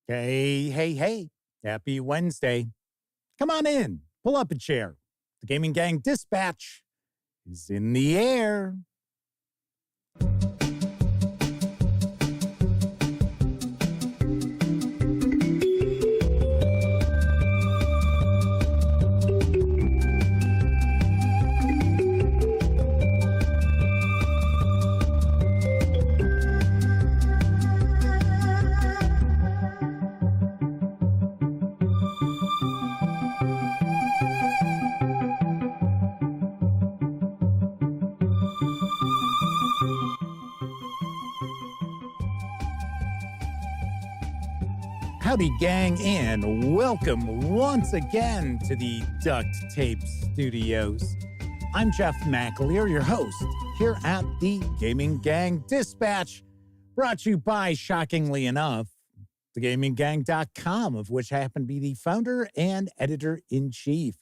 Hey, hey, hey. Happy Wednesday. Come on in. Pull up a chair. The Gaming Gang Dispatch is in the air. Howdy, gang, and welcome once again to the Duct Tape Studios. I'm Jeff McAleer, your host, here at the Gaming Gang Dispatch, brought to you by, shockingly enough, thegaminggang.com, of which I happen to be the founder and editor-in-chief.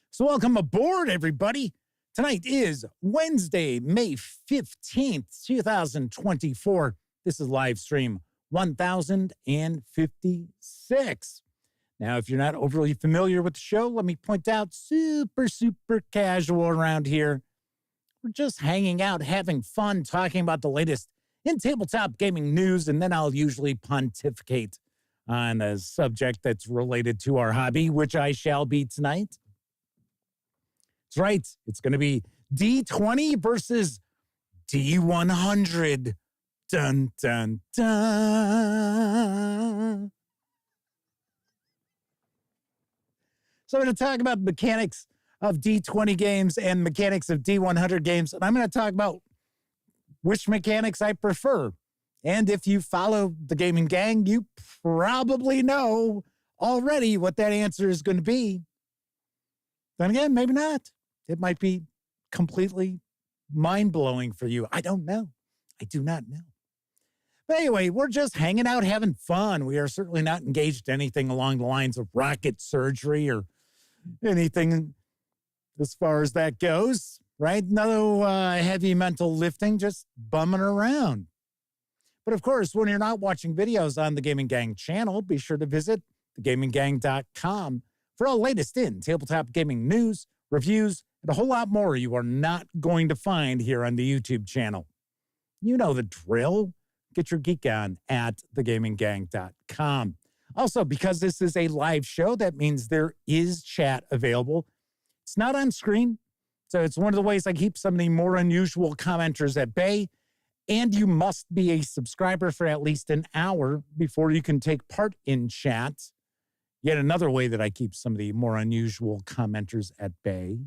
So welcome aboard, everybody. Tonight is Wednesday, May 15th, 2024. This is live stream 1056. Now, if you're not overly familiar with the show, let me point out, super casual around here. We're just hanging out, having fun, talking about the latest in tabletop gaming news, and then I'll usually pontificate on a subject that's related to our hobby, which I shall be tonight. That's right. It's going to be D20 versus D100. Dun, dun, dun. So I'm going to talk about mechanics of D20 games and mechanics of D100 games. And I'm going to talk about which mechanics I prefer. And if you follow the Gaming Gang, you probably know already what that answer is going to be. Then again, maybe not. It might be completely mind-blowing for you. I don't know. I do not know. But anyway, we're just hanging out, having fun. We are certainly not engaged in anything along the lines of rocket surgery or anything as far as that goes, right? No heavy mental lifting, just bumming around. But of course, when you're not watching videos on the Gaming Gang channel, be sure to visit thegaminggang.com for all latest in tabletop gaming news, reviews, and a whole lot more you are not going to find here on the YouTube channel. You know the drill. Get your geek on at thegaminggang.com. Also, because this is a live show, that means there is chat available. It's not on screen, so it's one of the ways I keep some of the more unusual commenters at bay. And you must be a subscriber for at least an hour before you can take part in chat. Yet another way that I keep some of the more unusual commenters at bay.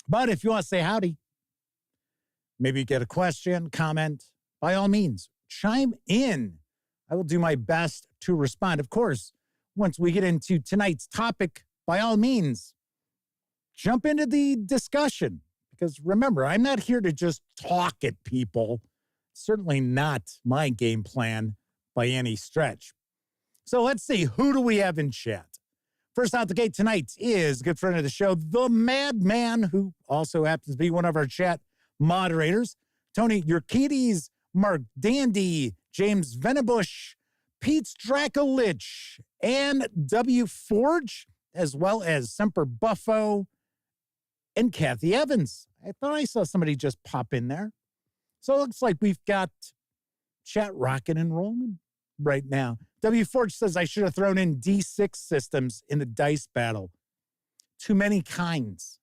But if you want to say howdy, maybe get a question, comment, by all means, chime in. I will do my best to respond. Of course, once we get into tonight's topic, by all means, jump into the discussion. Because remember, I'm not here to just talk at people. Certainly not my game plan by any stretch. So let's see, who do we have in chat? First out the gate tonight is a good friend of the show, the Madman, who also happens to be one of our chat moderators. Tony Urquides, Mark Dandy, James Venebush, Pete Dracolich, and W. Forge, as well as Semper Buffo and Kathy Evans. I thought I saw somebody just pop in there. So it looks like we've got chat rocking and rolling right now. W. Forge says I should have thrown in D6 systems in the dice battle. Too many kinds.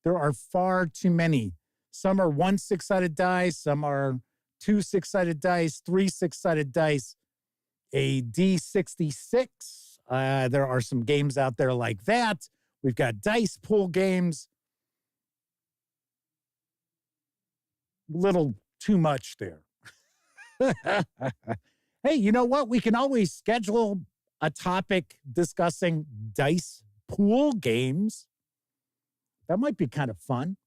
There are far too many. Some are 1 6-sided dice, some are 2 6-sided dice, 3 6-sided dice, a D66. There are some games out there like that. We've got dice pool games. Little too much there. Hey, you know what? We can always schedule a topic discussing dice pool games. That might be kind of fun.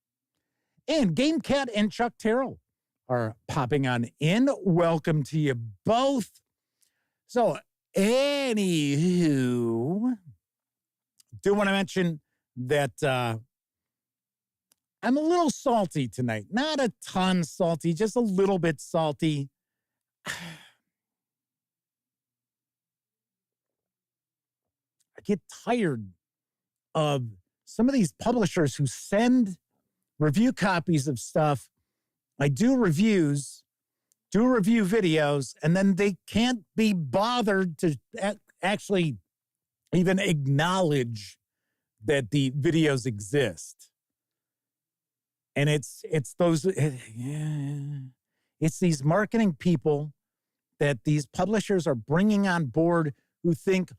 And Game Cat and Chuck Terrell are popping on in. Welcome to you both. So, anywho, do want to mention that I'm a little salty tonight. Not a ton salty, just a little bit salty. get tired of some of these publishers who send review copies of stuff. I do review videos, and then they can't be bothered to actually even acknowledge that the videos exist. And it's these marketing people that these publishers are bringing on board who think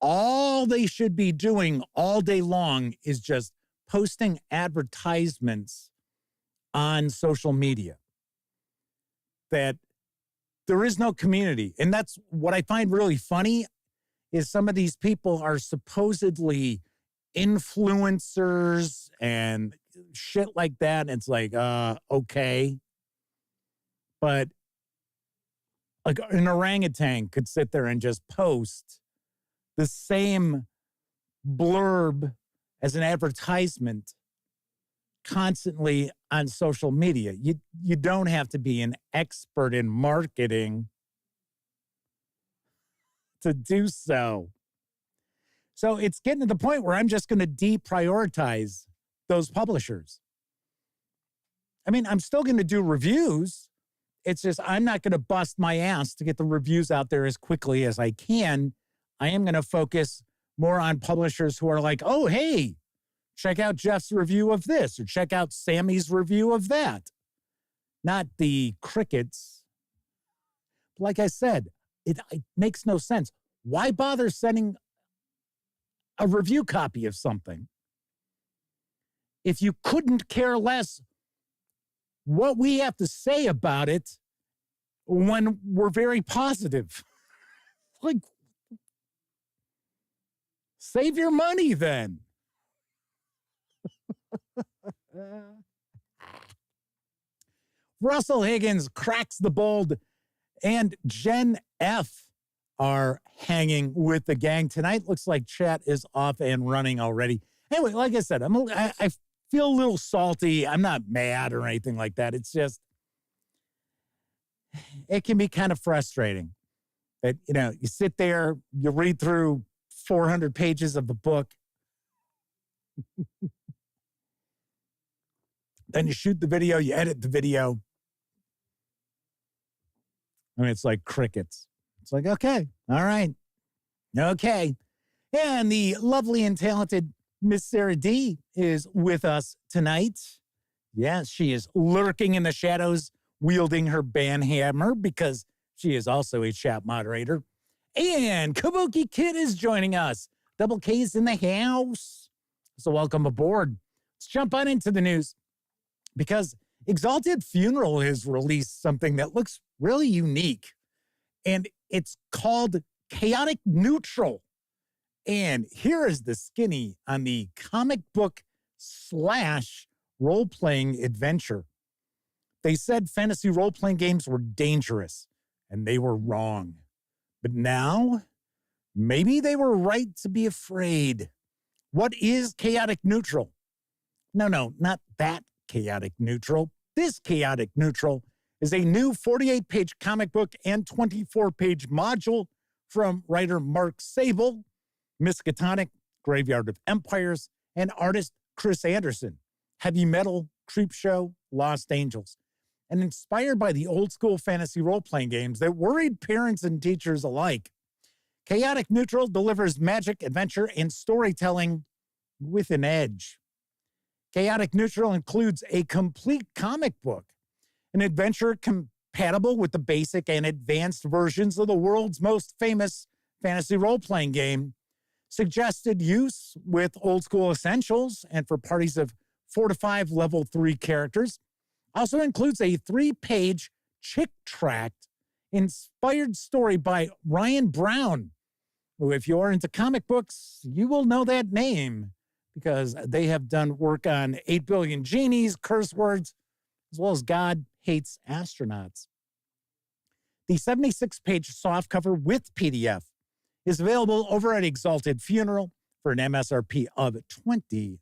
all they should be doing all day long is just posting advertisements on social media. That there is no community. And that's what I find really funny is some of these people are supposedly influencers and shit like that. And it's like, okay. But like an orangutan could sit there and just post the same blurb as an advertisement constantly on social media. You don't have to be an expert in marketing to do so. So it's getting to the point where I'm just going to deprioritize those publishers. I mean, I'm still going to do reviews. It's just I'm not going to bust my ass to get the reviews out there as quickly as I can. I am going to focus more on publishers who are like, oh, hey, check out Jeff's review of this or check out Sammy's review of that. Not the crickets. Like I said, it makes no sense. Why bother sending a review copy of something if you couldn't care less what we have to say about it when we're very positive? Like, save your money then. Russell Higgins cracks the bold, and Gen F are hanging with the gang tonight. Looks like chat is off and running already. Anyway, like I said, I feel a little salty. I'm not mad or anything like that. It's just, it can be kind of frustrating that, you sit there, you read through 400 pages of the book, then you shoot the video, you edit the video. I mean, it's like crickets. It's like, okay, all right, okay. And the lovely and talented Miss Sarah D is with us tonight. Yes, she is lurking in the shadows, wielding her band hammer because she is also a chat moderator. And Kabuki Kid is joining us. Double K's in the house. So welcome aboard. Let's jump on into the news because Exalted Funeral has released something that looks really unique. And it's called Chaotic Neutral. And here is the skinny on the comic book / role-playing adventure. They said fantasy role-playing games were dangerous, and they were wrong. But now, maybe they were right to be afraid. What is Chaotic Neutral? No, not that Chaotic Neutral. This Chaotic Neutral is a new 48-page comic book and 24-page module from writer Mark Sable, Miskatonic, Graveyard of Empires, and artist Chris Anderson, Heavy Metal, Creepshow, Lost Angels, and inspired by the old-school fantasy role-playing games that worried parents and teachers alike. Chaotic Neutral delivers magic, adventure, and storytelling with an edge. Chaotic Neutral includes a complete comic book, an adventure compatible with the basic and advanced versions of the world's most famous fantasy role-playing game, suggested use with old-school essentials and for parties of 4 to 5 level 3 characters, also includes a 3-page chick tract inspired story by Ryan Brown, who, if you're into comic books, you will know that name because they have done work on 8 Billion Genies, Curse Words, as well as God Hates Astronauts. The 76-page softcover with PDF is available over at Exalted Funeral for an MSRP of $25.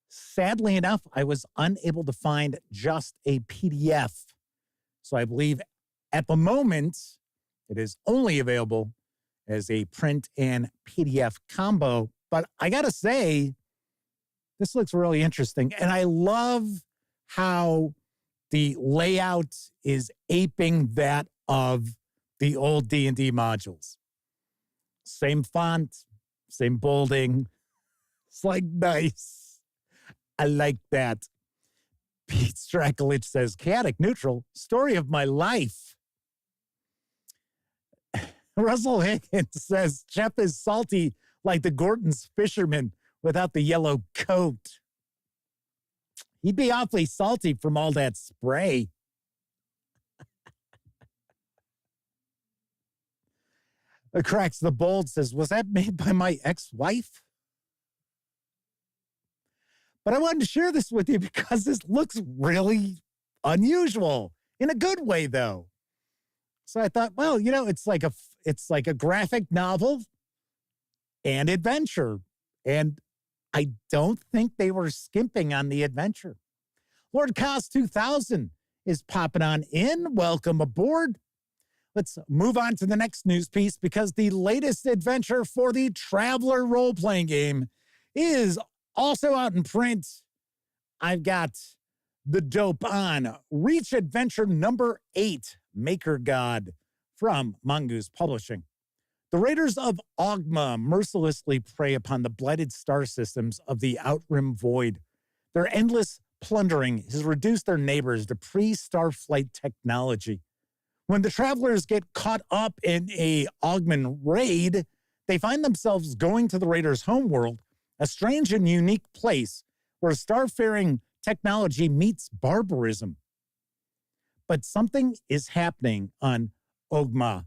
Sadly enough, I was unable to find just a PDF. So I believe at the moment, It is only available as a print and PDF combo. But I got to say, this looks really interesting. And I love how the layout is aping that of the old D&D modules. Same font, same bolding. It's like nice. I like that. Pete Strakolich says, chaotic neutral, story of my life. Russell Higgins says, Jeff is salty like the Gorton's fisherman without the yellow coat. He'd be awfully salty from all that spray. Cracks the Bold says, was that made by my ex-wife? But I wanted to share this with you because this looks really unusual in a good way, though. So I thought, well, you know, it's like a graphic novel and adventure. And I don't think they were skimping on the adventure. Lord Cos 2000 is popping on in. Welcome aboard. Let's move on to the next news piece because the latest adventure for the Traveler role-playing game is also out in print. I've got the dope on Reach Adventure number 8, Maker God, from Mongoose Publishing. The raiders of Ogma mercilessly prey upon the blighted star systems of the Outrim Void. Their endless plundering has reduced their neighbors to pre-Starflight technology. When the travelers get caught up in a Ogman raid, they find themselves going to the raiders' homeworld, a strange and unique place where starfaring technology meets barbarism. But something is happening on Ogma.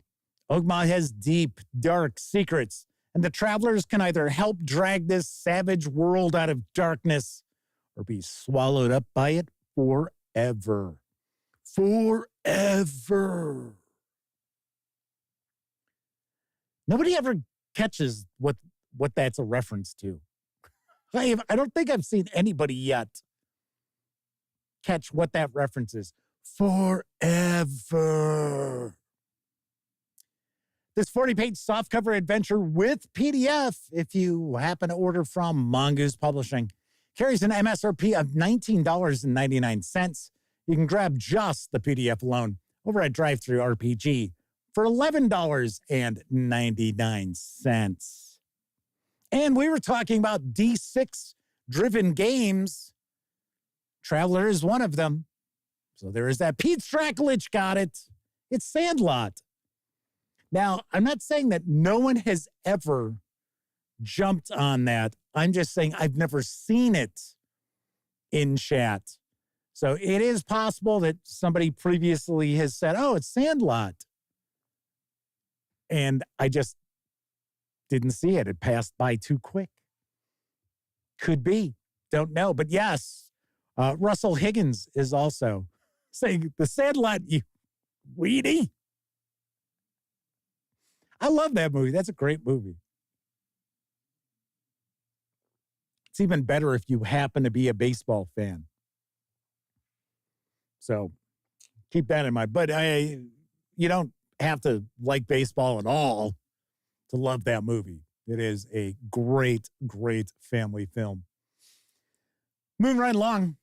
Ogma has deep, dark secrets, and the travelers can either help drag this savage world out of darkness or be swallowed up by it forever. Forever. Nobody ever catches what that's a reference to. I don't think I've seen anybody yet catch what that reference is. Forever. This 40-page softcover adventure with PDF, if you happen to order from Mongoose Publishing, carries an MSRP of $19.99. You can grab just the PDF alone over at Drive-Thru RPG for $11.99. And we were talking about D6-driven games. Traveler is one of them. So there is that. Pete Strakolich got it. It's Sandlot. Now, I'm not saying that no one has ever jumped on that. I'm just saying I've never seen it in chat. So it is possible that somebody previously has said, oh, it's Sandlot. And I just didn't see it. It passed by too quick. Could be. Don't know. But yes, Russell Higgins is also saying, the Sandlot, you weenie. I love that movie. That's a great movie. It's even better if you happen to be a baseball fan. So keep that in mind. But you don't have to like baseball at all to love that movie. It is a great, great family film. Moving right along,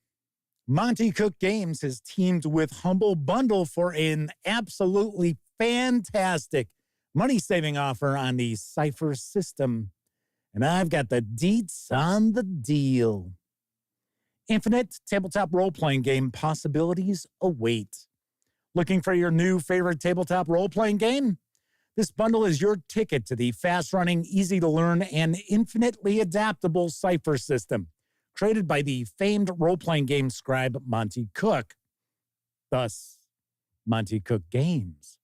Monte Cook Games has teamed with Humble Bundle for an absolutely fantastic money-saving offer on the Cypher system. And I've got the deets on the deal. Infinite tabletop role-playing game possibilities await. Looking for your new favorite tabletop role-playing game? This bundle is your ticket to the fast-running, easy-to-learn, and infinitely adaptable Cypher system, created by the famed role-playing game scribe Monte Cook. Thus, Monte Cook Games.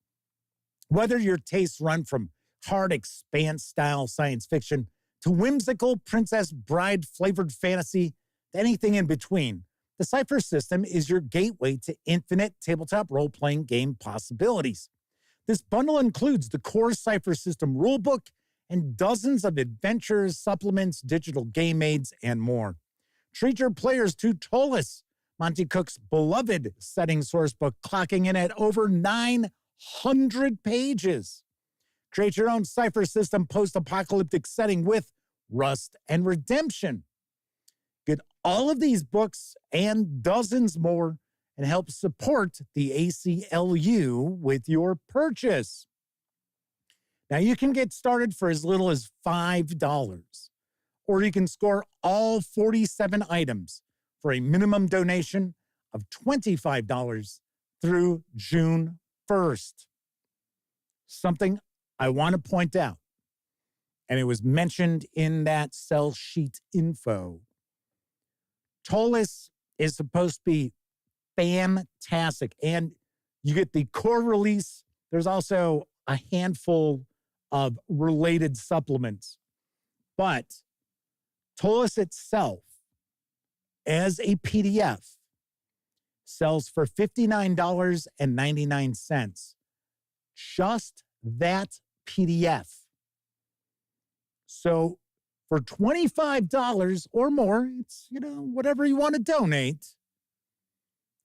Whether your tastes run from hard expanse-style science fiction to whimsical Princess Bride-flavored fantasy to anything in between, the Cypher system is your gateway to infinite tabletop role-playing game possibilities. This bundle includes the core Cypher system rulebook and dozens of adventures, supplements, digital game aids, and more. Treat your players to Tolus, Monte Cook's beloved setting sourcebook, clocking in at over 900 100 pages. Create your own cipher system post-apocalyptic setting with Rust and Redemption. Get all of these books and dozens more and help support the ACLU with your purchase. Now, you can get started for as little as $5, or you can score all 47 items for a minimum donation of $25 through June 1st. Something I want to point out, and it was mentioned in that sell sheet info. Ptolus is supposed to be fantastic, and you get the core release. There's also a handful of related supplements, but Ptolus itself, as a PDF, sells for $59.99. Just that PDF. So for $25 or more, it's, whatever you want to donate,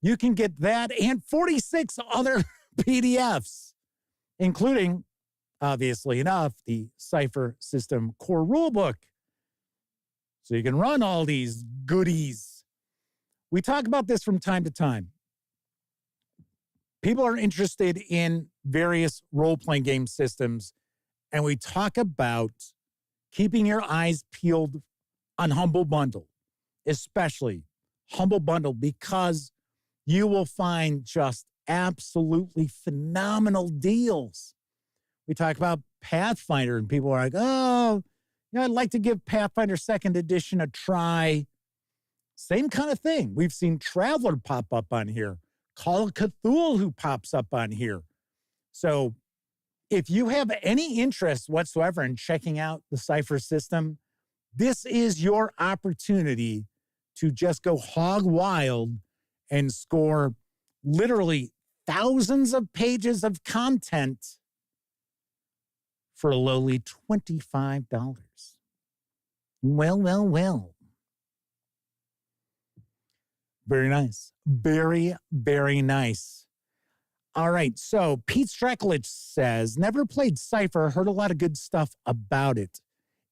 you can get that and 46 other PDFs, including, obviously enough, the Cipher System Core Rulebook. So you can run all these goodies. We talk about this from time to time. People are interested in various role-playing game systems, and we talk about keeping your eyes peeled on Humble Bundle, especially Humble Bundle, because you will find just absolutely phenomenal deals. We talk about Pathfinder, and people are like, oh, I'd like to give Pathfinder 2nd Edition a try. Same kind of thing. We've seen Traveler pop up on here. Call of Cthulhu pops up on here. So if you have any interest whatsoever in checking out the Cipher system, this is your opportunity to just go hog wild and score literally thousands of pages of content for a lowly $25. Well. Very nice. Very, very nice. All right, so Pete Straklich says, never played Cipher, heard a lot of good stuff about it.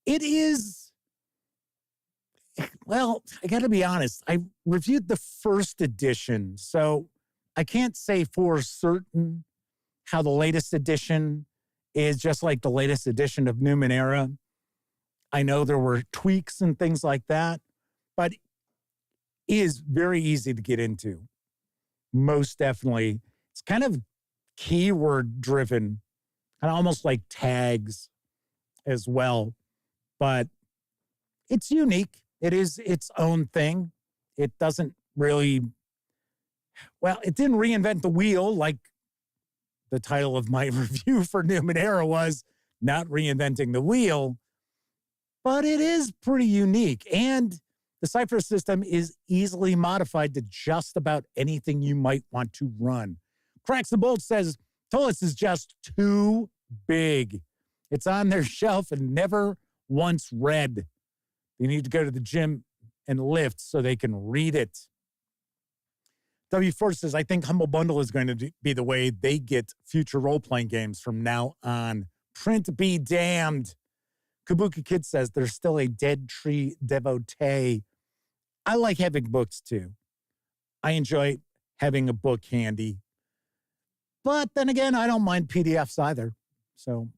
It is, well, I got to be honest. I reviewed the first edition, so I can't say for certain how the latest edition is just like the latest edition of Numenera. I know there were tweaks and things like that, but it is very easy to get into. Most definitely. It's kind of keyword driven, kind of almost like tags as well, but it's unique. It is its own thing. It doesn't really, well, it didn't reinvent the wheel like the title of my review for Numenera was, not reinventing the wheel, but it is pretty unique. And the Cipher system is easily modified to just about anything you might want to run. Cracks the Bolt says, Ptolus is just too big. It's on their shelf and never once read. They need to go to the gym and lift so they can read it. W4 says, I think Humble Bundle is going to be the way they get future role-playing games from now on. Print be damned. Kabuki Kid says, there's still a Dead Tree devotee. I like having books too. I enjoy having a book handy. But then again, I don't mind PDFs either. So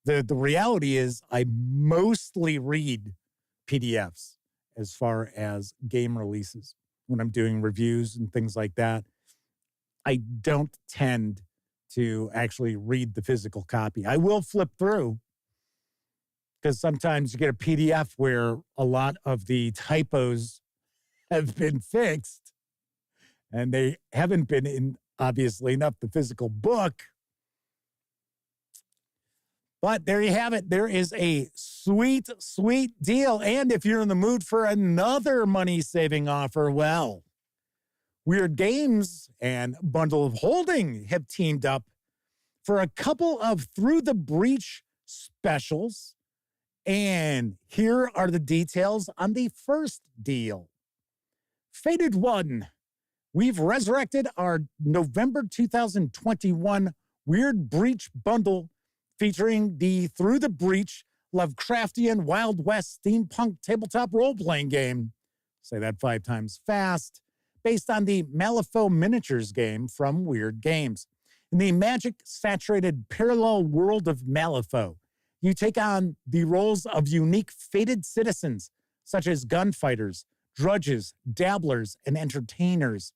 the reality is I mostly read PDFs as far as game releases. When I'm doing reviews and things like that, I don't tend to actually read the physical copy. I will flip through because sometimes you get a PDF where a lot of the typos have been fixed and they haven't been in, obviously enough, the physical book. But there you have it. There is a sweet, sweet deal. And if you're in the mood for another money-saving offer, well, Wyrd Games and Bundle of Holding have teamed up for a couple of Through the Breach specials. And here are the details on the first deal. Fated One. We've resurrected our November 2021 Wyrd Breach bundle featuring the Through the Breach Lovecraftian Wild West steampunk tabletop role-playing game. Say that 5 times fast. Based on the Malifaux miniatures game from Wyrd Games. In the magic-saturated parallel world of Malifaux, you take on the roles of unique fated citizens, such as gunfighters, drudges, dabblers, and entertainers.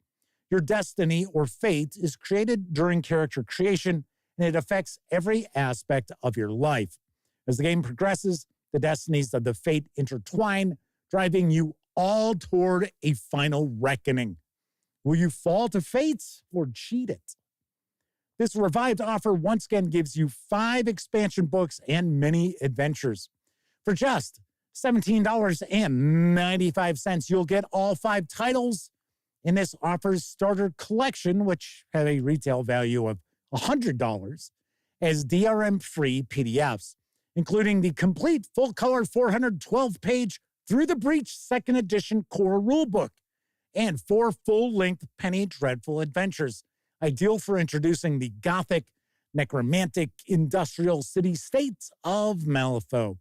Your destiny or fate is created during character creation, and it affects every aspect of your life. As the game progresses, the destinies of the fate intertwine, driving you all toward a final reckoning. Will you fall to fate or cheat it? This revived offer once again gives you 5 expansion books and mini adventures. For just $17.95, you'll get all 5 titles in this offer's starter collection, which have a retail value of $100, as DRM-free PDFs, including the complete full-color 412-page Through the Breach 2nd Edition core rulebook and 4 full-length Penny Dreadful adventures, ideal for introducing the gothic, necromantic, industrial city-states of Malifaux.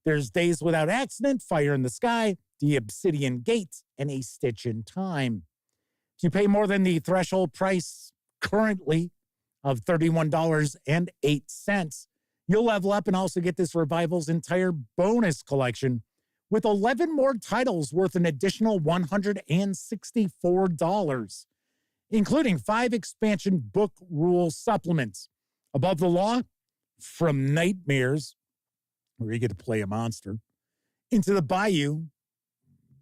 There's Days Without Accident, Fire in the Sky, The Obsidian Gate, and A Stitch in Time. If you pay more than the threshold price currently of $31.08, you'll level up and also get this revival's entire bonus collection with 11 more titles worth an additional $164, including 5 expansion book rule supplements. Above the Law, From Nightmares, where you get to play a monster, Into the Bayou, you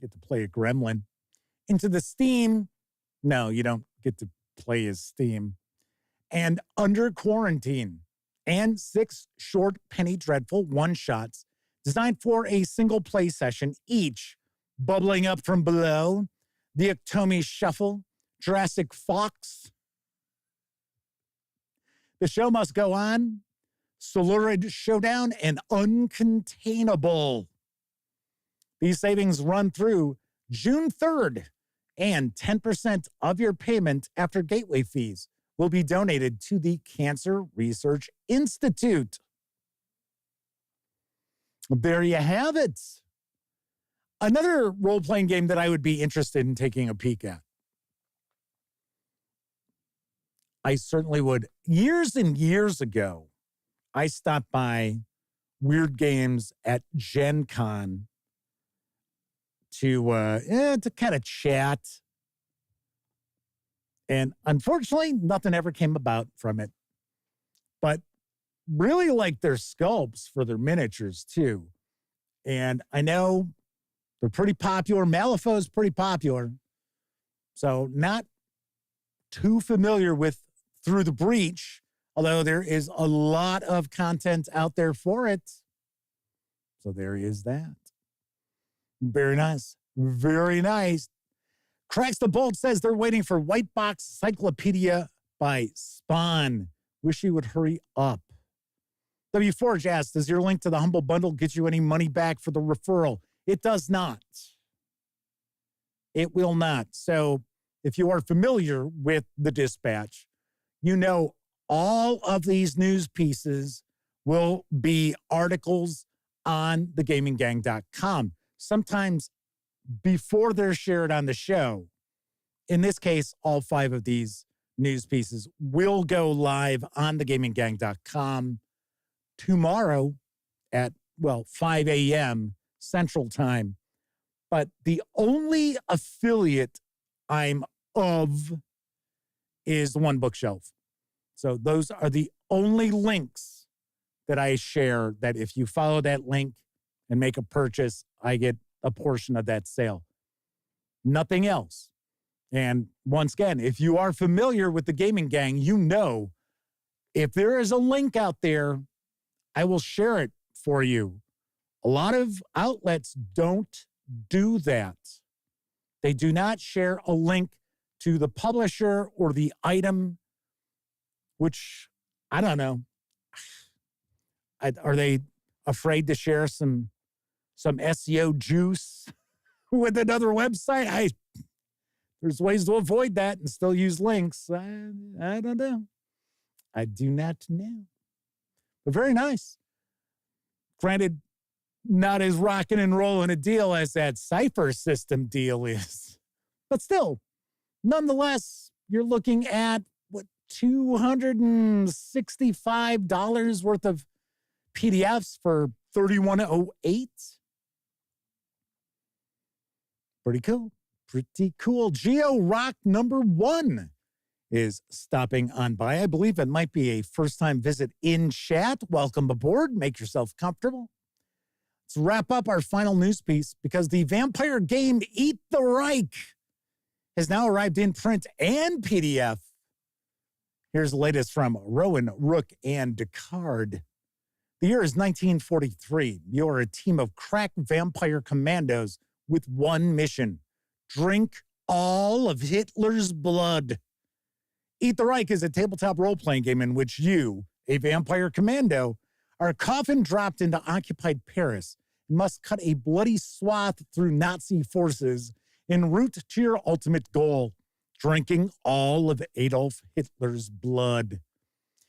get to play a gremlin, Into the Steam, no, you don't get to play as Steam, and Under Quarantine, and 6 short Penny Dreadful one-shots designed for a single play session each. Bubbling Up From Below, The Octomi Shuffle, Jurassic Fox, The Show Must Go On, Solurid Showdown, and Uncontainable. These savings run through June 3rd, and 10% of your payment after gateway fees will be donated to the Cancer Research Institute. There you have it. Another role-playing game that I would be interested in taking a peek at. I certainly would. Years and years ago, I stopped by Wyrd Games at Gen Con to kind of chat. And unfortunately, nothing ever came about from it. But really like their sculpts for their miniatures, too. And I know they're pretty popular. Malifaux is pretty popular. So not too familiar with Through the Breach, although there is a lot of content out there for it. So there is that. Very nice. Very nice. Cracks the Bolt says they're waiting for White Box Cyclopedia by Spawn. Wish you would hurry up. W. Forge asks, does your link to the Humble Bundle get you any money back for the referral? It does not. It will not. So if you are familiar with the Dispatch, you know all of these news pieces will be articles on thegaminggang.com. Sometimes before they're shared on the show. In this case, all 5 of these news pieces will go live on thegaminggang.com tomorrow at, 5 a.m. Central Time. But the only affiliate I'm of is the One Bookshelf. So those are the only links that I share that if you follow that link and make a purchase, I get a portion of that sale. Nothing else. And once again, if you are familiar with the Gaming Gang, you know if there is a link out there, I will share it for you. A lot of outlets don't do that. They do not share a link to the publisher or the item, which, I don't know. Are they afraid to share some SEO juice with another website? There's ways to avoid that and still use links. I don't know. I do not know. But very nice. Granted, not as rocking and rolling a deal as that Cypher system deal is. But still, nonetheless, you're looking at, what, $265 worth of PDFs for $31.08. Pretty cool. Pretty cool. Geo Rock number 1 is stopping on by. I believe it might be a first-time visit in chat. Welcome aboard. Make yourself comfortable. Let's wrap up our final news piece because the vampire game Eat the Reich has now arrived in print and PDF. Here's the latest from Rowan, Rook, and Decard. The year is 1943. You're a team of crack vampire commandos with one mission: drink all of Hitler's blood. Eat the Reich is a tabletop role-playing game in which you, a vampire commando, are coffin-dropped into occupied Paris and must cut a bloody swath through Nazi forces en route to your ultimate goal: drinking all of Adolf Hitler's blood.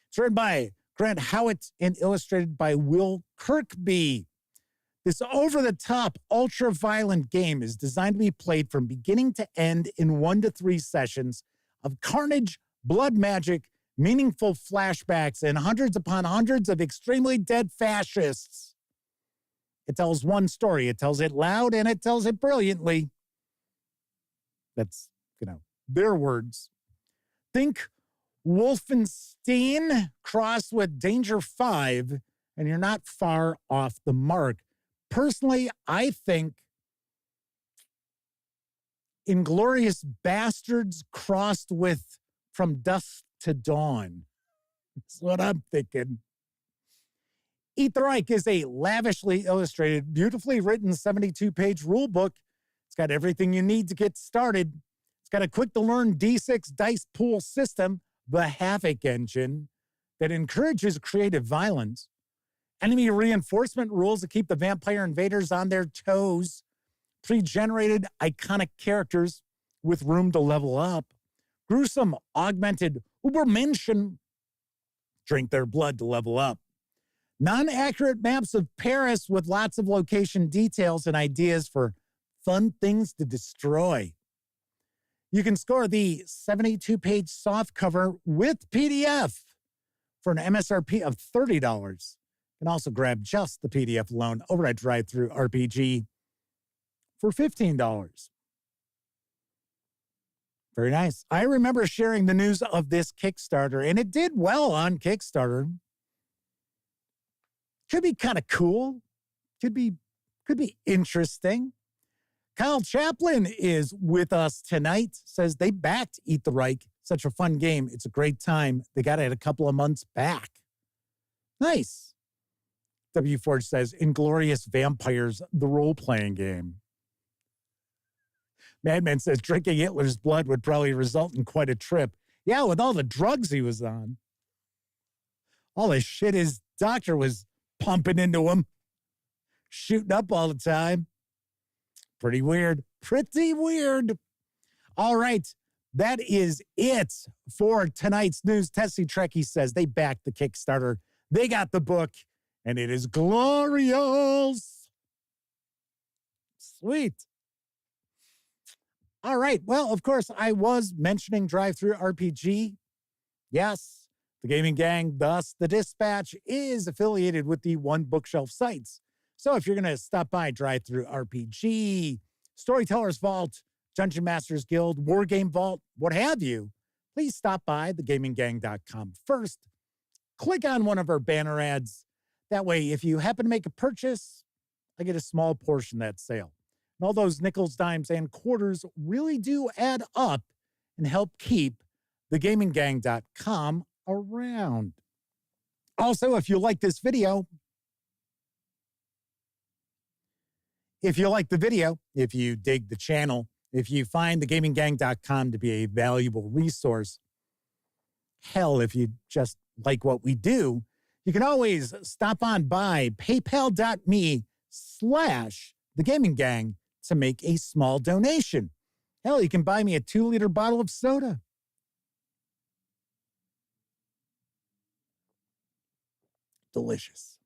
It's written by Grant Howitt and illustrated by Will Kirkby. This over-the-top, ultra-violent game is designed to be played from beginning to end in 1 to 3 sessions of carnage, blood magic, meaningful flashbacks, and hundreds upon hundreds of extremely dead fascists. It tells one story. It tells it loud, and it tells it brilliantly. That's, their words. Think Wolfenstein crossed with Danger 5, and you're not far off the mark. Personally, I think Inglourious Bastards crossed with From Dusk to Dawn. That's what I'm thinking. Eat the Reich is a lavishly illustrated, beautifully written 72-page rule book. It's got everything you need to get started. It's got a quick-to-learn D6 dice pool system, the Havoc engine, that encourages creative violence. Enemy reinforcement rules to keep the vampire invaders on their toes. Pre-generated iconic characters with room to level up. Gruesome augmented Übermenschen. Drink their blood to level up. Non-accurate maps of Paris with lots of location details and ideas for fun things to destroy. You can score the 72-page softcover with PDF for an MSRP of $30. You can also grab just the PDF alone over at Drive-Thru RPG for $15. Very nice. I remember sharing the news of this Kickstarter, and it did well on Kickstarter. Could be kind of cool. Could be interesting. Kyle Chaplin is with us tonight. Says they backed Eat the Reich. Such a fun game. It's a great time. They got it a couple of months back. Nice. W. Forge says, Inglorious Vampires, the role-playing game. Madman says, drinking Hitler's blood would probably result in quite a trip. Yeah, with all the drugs he was on. All the shit his doctor was pumping into him. Shooting up all the time. Pretty weird. Pretty weird. All right. That is it for tonight's news. Tessie Trekkie says they backed the Kickstarter. They got the book, and it is glorious. Sweet. All right. Well, of course, I was mentioning Drive-Thru RPG. Yes, the Gaming Gang, thus the Dispatch, is affiliated with the One Bookshelf sites. So if you're going to stop by Drive-Thru RPG, Storyteller's Vault, Dungeon Masters Guild, War Game Vault, what have you, please stop by thegaminggang.com first. Click on one of our banner ads. That way, if you happen to make a purchase, I get a small portion of that sale. And all those nickels, dimes, and quarters really do add up and help keep thegaminggang.com around. Also, if you like this video, if you like the video, if you dig the channel, if you find thegaminggang.com to be a valuable resource, hell, if you just like what we do, you can always stop on by paypal.me/thegaminggang to make a small donation. Hell, you can buy me a 2-liter bottle of soda. delicious.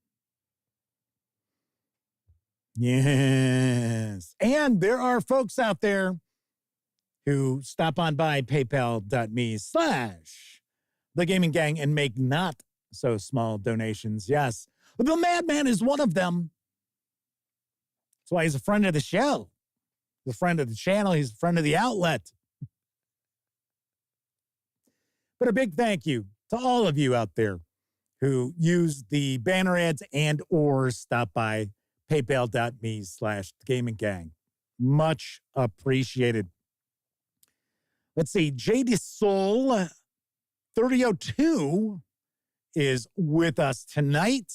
Yes. And there are folks out there who stop on by paypal.me/The Gaming Gang and make not so small donations. Yes. The Madman is one of them. That's why he's a friend of the show. He's a friend of the channel. He's a friend of the outlet. But a big thank you to all of you out there who use the banner ads and or stop by paypal.me/The Gaming Gang. Much appreciated. Let's see. JD Soul 3002 is with us tonight.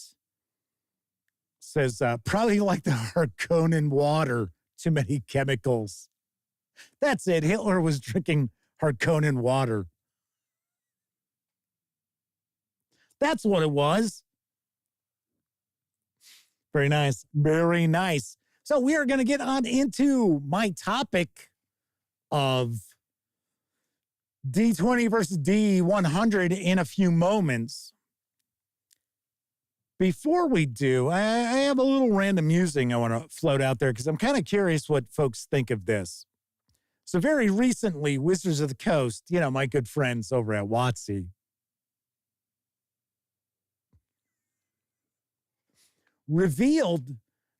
Says, probably like the Harkonnen water, too many chemicals. That's it. Hitler was drinking Harkonnen water. That's what it was. Very nice. Very nice. So we are going to get on into my topic of D20 versus D100 in a few moments. Before we do, I have a little random musing I want to float out there because I'm kind of curious what folks think of this. So very recently, Wizards of the Coast, you know, my good friends over at WotC, revealed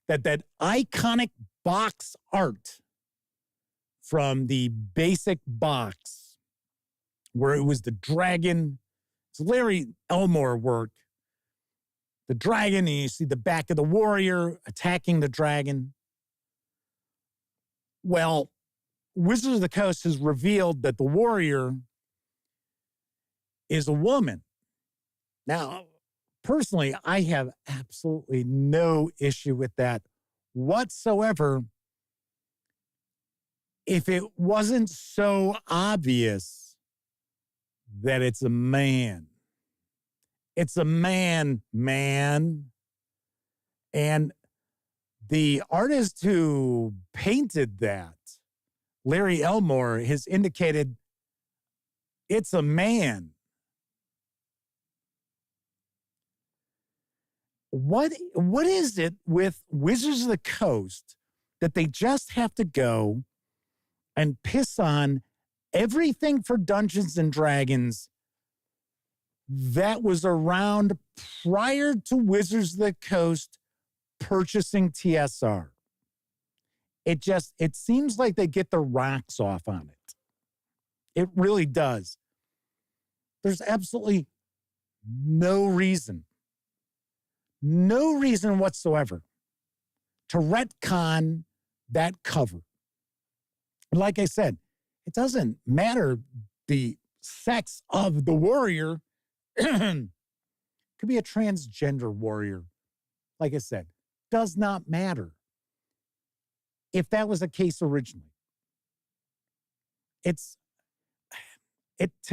that iconic box art from the basic box, where it was the dragon, it's Larry Elmore work, the dragon, and you see the back of the warrior attacking the dragon. Well, Wizards of the Coast has revealed that the warrior is a woman. Now, personally, I have absolutely no issue with that whatsoever if it wasn't so obvious that it's a man. It's a man. And the artist who painted that, Larry Elmore, has indicated it's a man. What is it with Wizards of the Coast that they just have to go and piss on everything for Dungeons and Dragons that was around prior to Wizards of the Coast purchasing TSR? It seems like they get the rocks off on it. It really does. There's absolutely no reason whatsoever to retcon that cover. Like I said, it doesn't matter the sex of the warrior. Could be a transgender warrior. Like I said, does not matter. If that was the case originally, to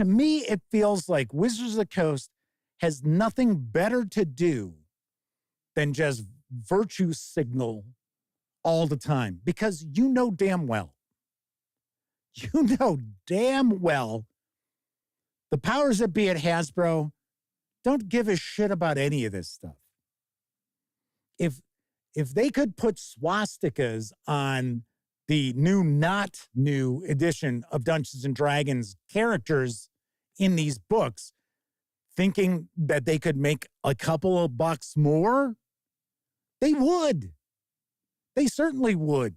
me, it feels like Wizards of the Coast has nothing better to do than just virtue signal all the time. Because you know damn well, the powers that be at Hasbro don't give a shit about any of this stuff. If they could put swastikas on the not new edition of Dungeons and Dragons characters in these books, thinking that they could make a couple of bucks more, they would. They certainly would.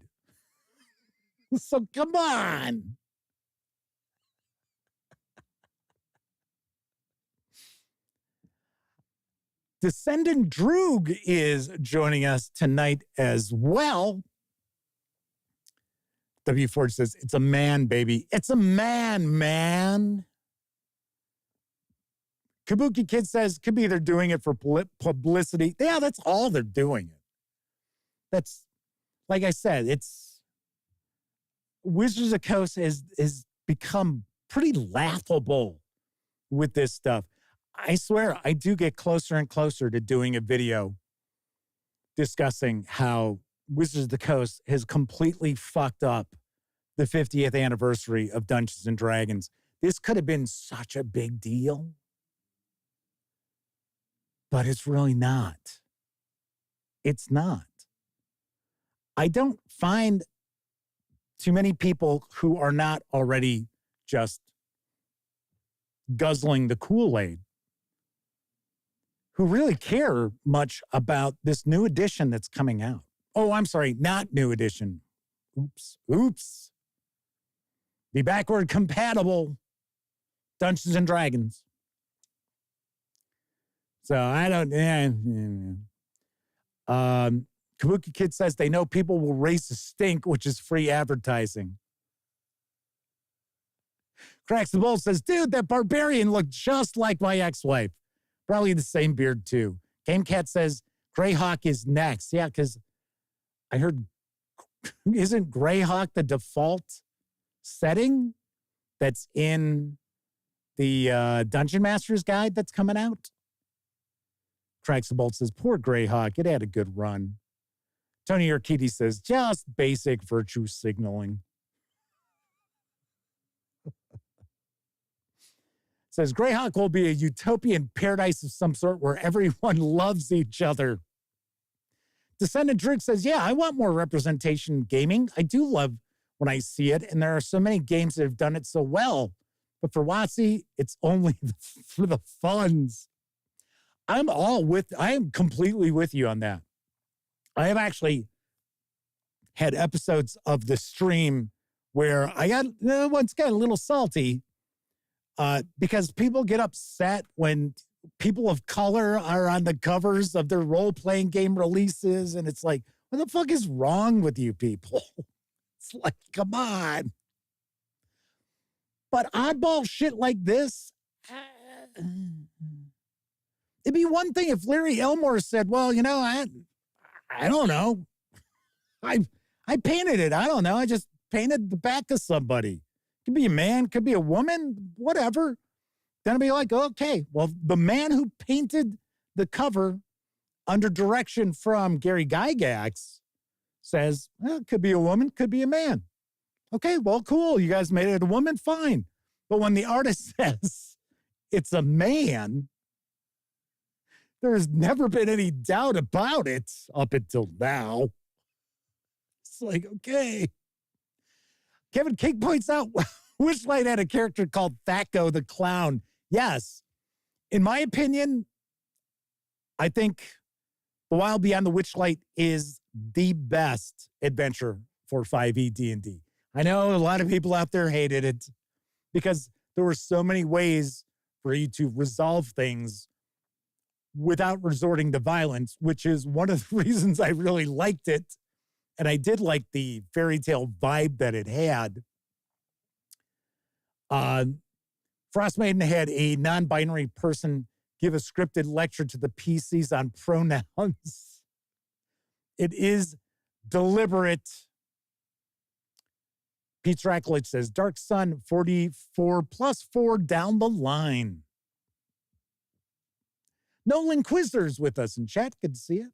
So come on. Descendant Droog is joining us tonight as well. W. Ford says, it's a man, baby. It's a man. Kabuki Kid says, could be they're doing it for publicity. Yeah, that's all they're doing it. That's, like I said, it's Wizards of the Coast has become pretty laughable with this stuff. I swear, I do get closer and closer to doing a video discussing how Wizards of the Coast has completely fucked up the 50th anniversary of Dungeons and Dragons. This could have been such a big deal. but it's really not. It's not. I don't find too many people who are not already just guzzling the Kool-Aid who really care much about this new edition that's coming out. Oh, I'm sorry, not new edition. Oops. The backward compatible Dungeons and Dragons. So I don't. Kabuki Kid says they know people will raise the stink, which is free advertising. Cracks the Bull says, dude, that barbarian looked just like my ex-wife. Probably the same beard, too. Game Cat says Greyhawk is next. Yeah, because I heard, isn't Greyhawk the default setting that's in the Dungeon Master's Guide that's coming out? Cracks the Bolt says, poor Greyhawk, it had a good run. Tony Urquidy says, just basic virtue signaling. Says, Greyhawk will be a utopian paradise of some sort where everyone loves each other. Descendant Druk says, yeah, I want more representation in gaming. I do love when I see it, and there are so many games that have done it so well. But for WotC, it's only for the funds. I am completely with you on that. I have actually had episodes of the stream where I once got a little salty because people get upset when people of color are on the covers of their role-playing game releases. And it's like, what the fuck is wrong with you people? It's like, come on. But oddball shit like this, it'd be one thing if Larry Elmore said, well, you know, I don't know. I painted it. I don't know. I just painted the back of somebody. Could be a man, could be a woman, whatever. Then I'd be like, okay, well, the man who painted the cover under direction from Gary Gygax says, well, it could be a woman, could be a man. Okay, well, cool. You guys made it a woman, fine. But when the artist says it's a man, there's never been any doubt about it up until now. It's like, okay. Kevin King points out, Wishlight had a character called Thaco the Clown. Yes. In my opinion, I think The Wild Beyond the Witchlight is the best adventure for 5e D&D. I know a lot of people out there hated it because there were so many ways for you to resolve things without resorting to violence, which is one of the reasons I really liked it. And I did like the fairy tale vibe that it had. Frostmaiden had a non-binary person give a scripted lecture to the PCs on pronouns. It is deliberate. Pete Rackledge says, Dark Sun 44 plus 4 down the line. Nolan Quizzer's with us in chat. Good to see you.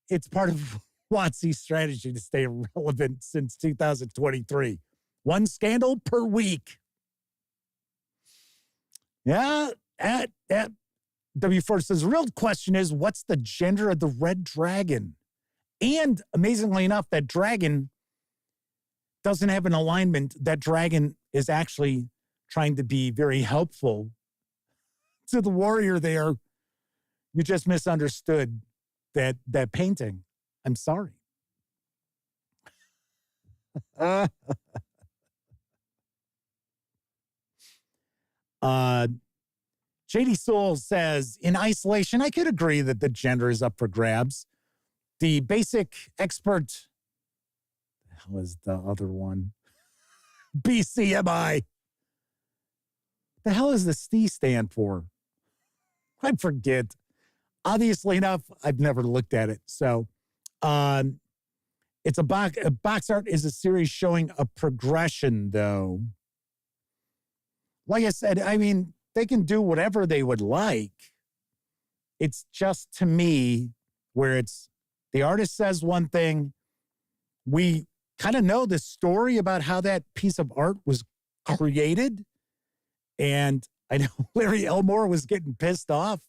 It's part of WotC's strategy to stay relevant since 2023. One scandal per week. Yeah, W4 says, the real question is, what's the gender of the red dragon? And amazingly enough, that dragon doesn't have an alignment. That dragon is actually trying to be very helpful to the warrior there. You just misunderstood that painting. I'm sorry. JD Soul says, in isolation, I could agree that the gender is up for grabs. The basic expert, the hell is the other one? BCMI. The hell is the C stand for? I forget. Obviously enough, I've never looked at it. So it's a box art is a series showing a progression, though. Like I said, I mean, they can do whatever they would like. It's just, to me, where it's the artist says one thing. We kind of know the story about how that piece of art was created. And I know Larry Elmore was getting pissed off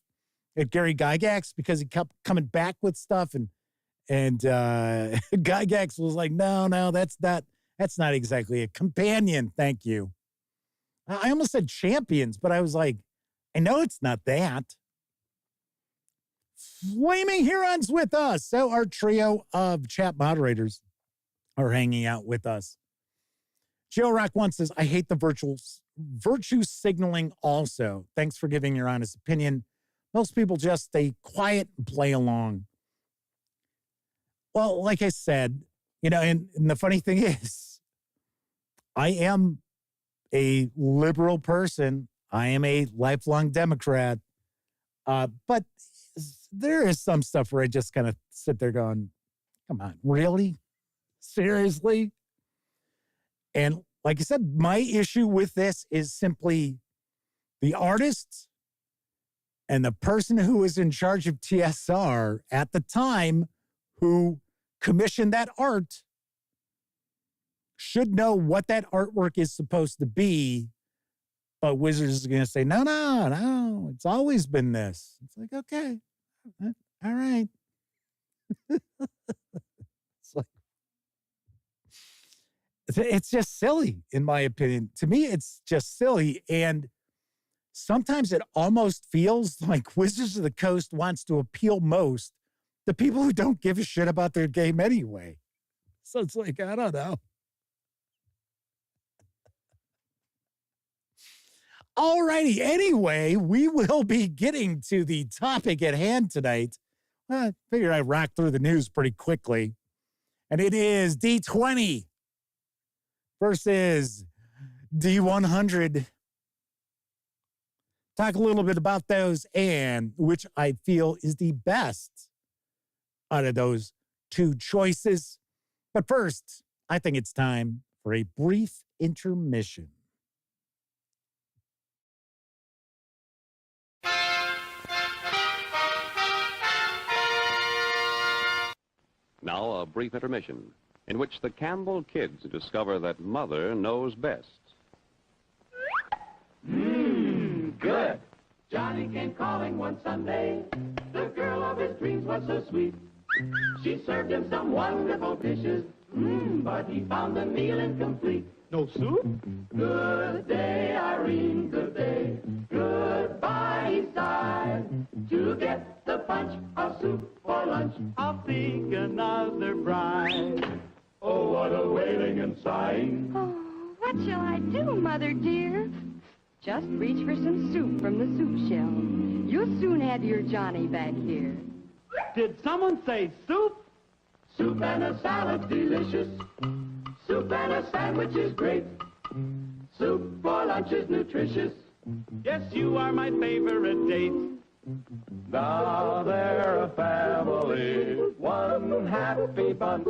at Gary Gygax because he kept coming back with stuff, and Gygax was like, no, that's not exactly a companion. Thank you. I almost said champions, but I was like, I know it's not that. Flaming Hurons with us. So our trio of chat moderators are hanging out with us. Joe Rock One says, I hate the virtue signaling also. Thanks for giving your honest opinion. Most people just stay quiet and play along. Well, like I said, and the funny thing is, I am a liberal person. I am a lifelong Democrat. But there is some stuff where I just kind of sit there going, come on, really? Seriously? And like I said, my issue with this is simply the artists and the person who was in charge of TSR at the time who commissioned that art should know what that artwork is supposed to be. But Wizards is going to say, no, it's always been this. It's like, okay, all right. It's just silly, in my opinion. To me, it's just silly. And sometimes it almost feels like Wizards of the Coast wants to appeal most to people who don't give a shit about their game anyway. So it's like, I don't know. All righty. Anyway, we will be getting to the topic at hand tonight. I figured I'd rock through the news pretty quickly. And it is D20 versus D100. Talk a little bit about those and which I feel is the best out of those two choices. But first, I think it's time for a brief intermission. Now a brief intermission in which the Campbell kids discover that Mother knows best. Good. Johnny came calling one Sunday. The girl of his dreams was so sweet. She served him some wonderful dishes, but he found the meal incomplete. No soup? Good day, Irene, good day. Goodbye, he sighed. To get the punch of soup for lunch, I'll seek another bride. oh, what a wailing and sighing. Oh, what shall I do, Mother dear? Just reach for some soup from the soup shelf. You'll soon have your Johnny back here. Did someone say soup? Soup and a salad delicious. Soup and a sandwich is great. Soup for lunch is nutritious. Yes, you are my favorite date. Now they're a family, one happy bunch.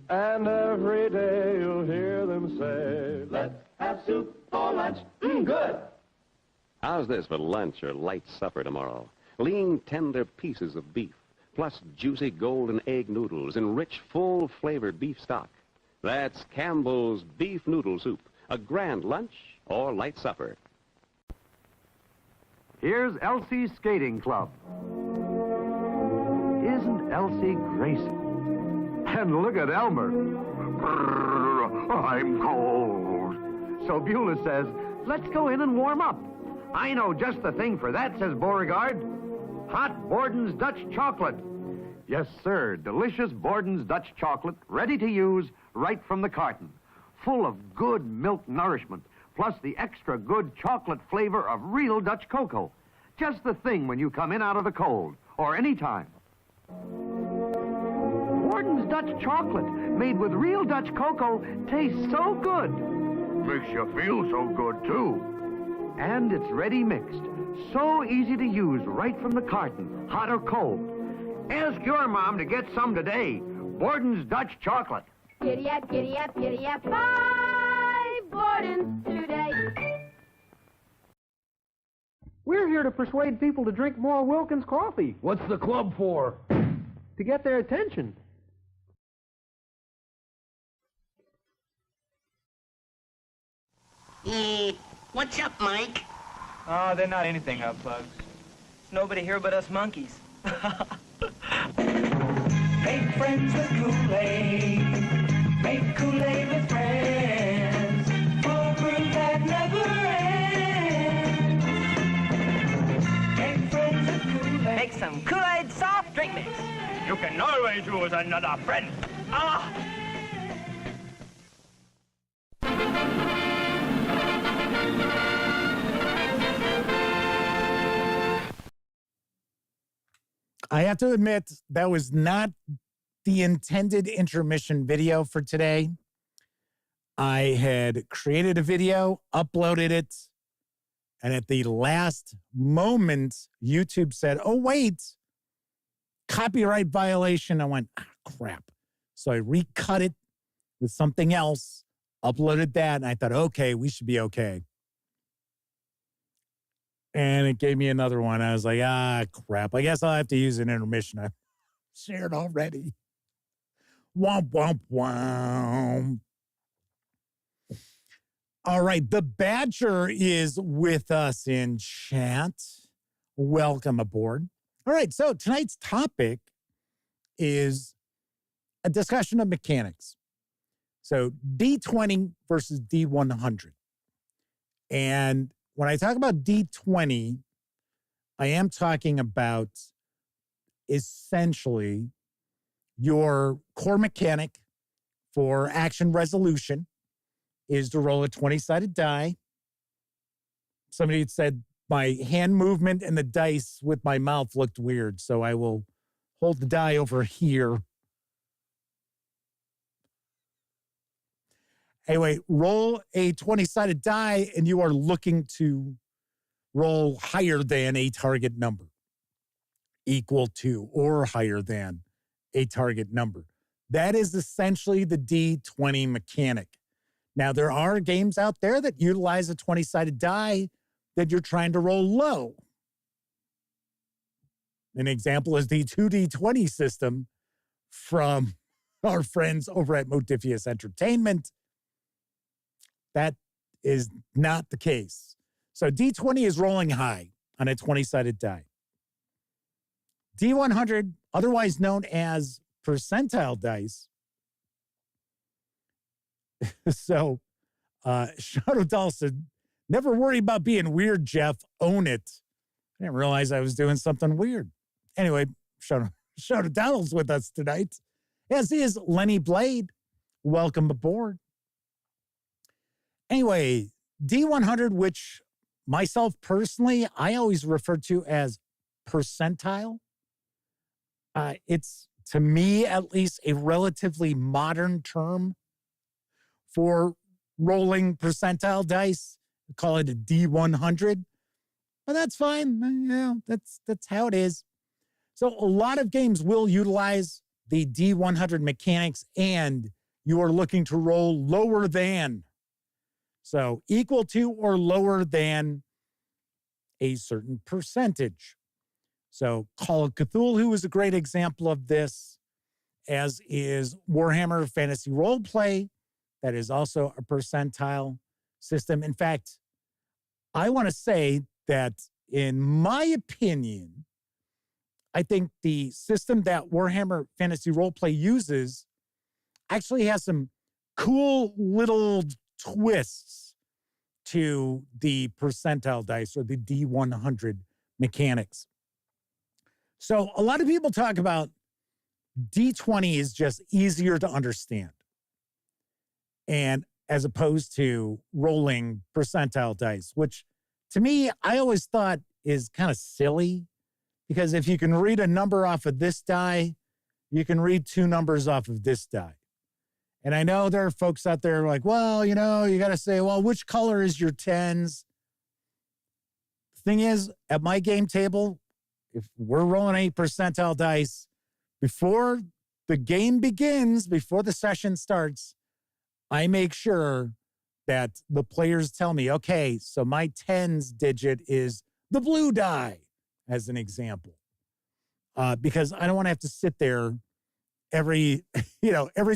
And every day you'll hear them say, let's have soup for lunch. Good. How's this for lunch or light supper tomorrow? Lean, tender pieces of beef, plus juicy golden egg noodles and rich, full-flavored beef stock. That's Campbell's Beef Noodle Soup, a grand lunch or light supper. Here's Elsie's Skating Club. Isn't Elsie graceful? And look at Elmer. I'm cold. So Beulah says, let's go in and warm up. I know just the thing for that, says Beauregard. Hot Borden's Dutch chocolate. Yes, sir, delicious Borden's Dutch chocolate, ready to use right from the carton. Full of good milk nourishment, plus the extra good chocolate flavor of real Dutch cocoa. Just the thing when you come in out of the cold, or any time. Borden's Dutch chocolate, made with real Dutch cocoa, tastes so good. Makes you feel so good, too. And it's ready mixed. So easy to use right from the carton, hot or cold. Ask your mom to get some today. Borden's Dutch chocolate. Giddy up, giddy up, giddy up. Buy Borden's today. We're here to persuade people to drink more Wilkins coffee. What's the club for? To get their attention. What's up, Mike? Oh, they're not anything up, Bugs. Nobody here but us monkeys. Make friends with Kool-Aid. Make Kool-Aid with friends. For brew that never ends. Make friends with Kool-Aid. Make some Kool-Aid soft drink mix. You can always use another friend. Ah! I have to admit, that was not the intended intermission video for today. I had created a video, uploaded it, and at the last moment, YouTube said, oh, wait, copyright violation. I went, crap. So I recut it with something else, uploaded that, and I thought, okay, we should be okay. And it gave me another one. I was like, crap. I guess I'll have to use an intermission. I shared already. Womp, womp, womp. All right. The Badger is with us in chat. Welcome aboard. All right. So tonight's topic is a discussion of mechanics. So D20 versus D100. And when I talk about D20, I am talking about essentially your core mechanic for action resolution is to roll a 20-sided die. Somebody had said my hand movement and the dice with my mouth looked weird, so I will hold the die over here. Anyway, roll a 20-sided die, and you are looking to roll higher than a target number, equal to or higher than a target number. That is essentially the D20 mechanic. Now, there are games out there that utilize a 20-sided die that you're trying to roll low. An example is the 2D20 system from our friends over at Modifius Entertainment. That is not the case. So D20 is rolling high on a 20-sided die. D100, otherwise known as percentile dice. So Shadow Doll said, never worry about being weird, Jeff. Own it. I didn't realize I was doing something weird. Anyway, Shadow Doll's with us tonight, as is Lenny Blade. Welcome aboard. Anyway, D100, which myself personally, I always refer to as percentile. It's, to me at least, a relatively modern term for rolling percentile dice. We call it a D100, but that's fine. That's how it is. So a lot of games will utilize the D100 mechanics, and you are looking to roll lower than. So equal to or lower than a certain percentage. So Call of Cthulhu is a great example of this, as is Warhammer Fantasy Roleplay. That is also a percentile system. In fact, I want to say that, in my opinion, I think the system that Warhammer Fantasy Roleplay uses actually has some cool little twists to the percentile dice, or the D100 mechanics. So a lot of people talk about D20 is just easier to understand, and as opposed to rolling percentile dice, which to me, I always thought is kind of silly, because if you can read a number off of this die, you can read two numbers off of this die. And I know there are folks out there like, well, you got to say, well, which color is your tens? The thing is, at my game table, if we're rolling a percentile dice, before the game begins, before the session starts, I make sure that the players tell me, okay, so my tens digit is the blue die, as an example. Because I don't want to have to sit there every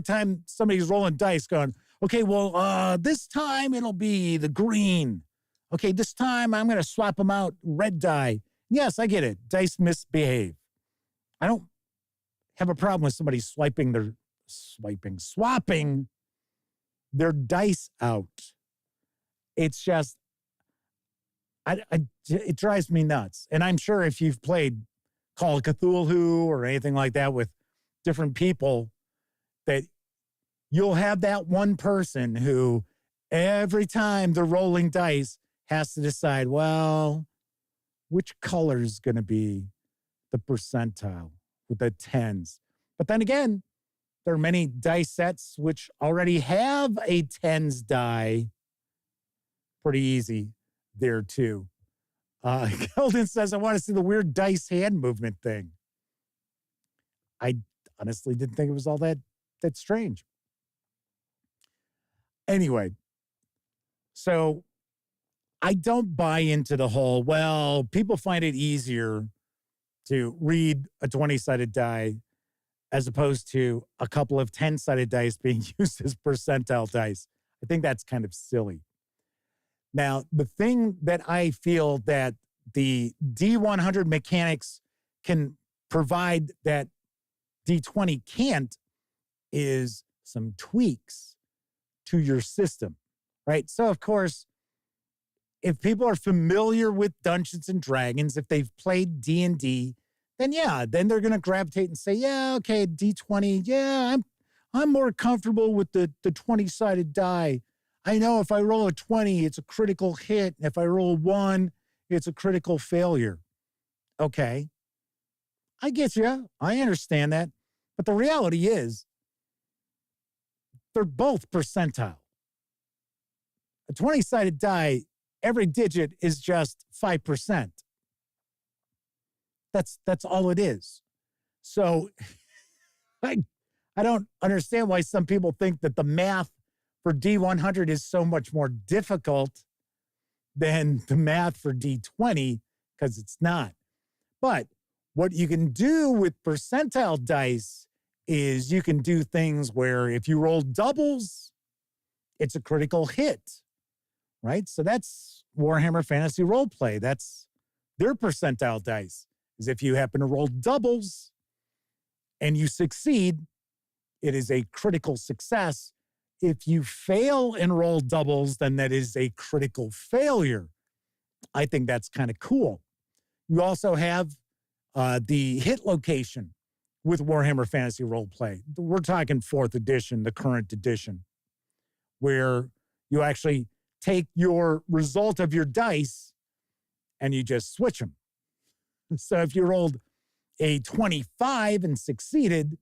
time somebody's rolling dice going, okay, well, this time it'll be the green. Okay, this time I'm going to swap them out red die. Yes, I get it. Dice misbehave. I don't have a problem with somebody swapping their dice out. It's just, it drives me nuts. And I'm sure if you've played Call of Cthulhu or anything like that with different people, that you'll have that one person who every time they're rolling dice has to decide, well, which color is going to be the percentile with the tens. But then again, there are many dice sets which already have a tens die. Pretty easy there too. Keldon says, I want to see the weird dice hand movement thing. I honestly didn't think it was all that strange. Anyway, so I don't buy into the whole, well, people find it easier to read a 20-sided die as opposed to a couple of 10-sided dice being used as percentile dice. I think that's kind of silly. Now, the thing that I feel that the D100 mechanics can provide that D20 can't is some tweaks to your system, right? So, of course, if people are familiar with Dungeons and Dragons, if they've played D&D, then they're going to gravitate and say, yeah, okay, D20, yeah, I'm more comfortable with the 20-sided die. I know if I roll a 20, it's a critical hit. And if I roll a 1, it's a critical failure. Okay. I get you. I understand that. But the reality is, they're both percentile. A 20-sided die, every digit is just 5%. That's all it is. So I don't understand why some people think that the math for D100 is so much more difficult than the math for D20, because it's not. But what you can do with percentile dice is you can do things where if you roll doubles, it's a critical hit, right? So that's Warhammer Fantasy Roleplay. That's their percentile dice, is if you happen to roll doubles and you succeed, it is a critical success. If you fail and roll doubles, then that is a critical failure. I think that's kind of cool. You also have the hit location with Warhammer Fantasy Roleplay. We're talking 4th edition, the current edition, where you actually take your result of your dice and you just switch them. So if you rolled a 25 and succeeded,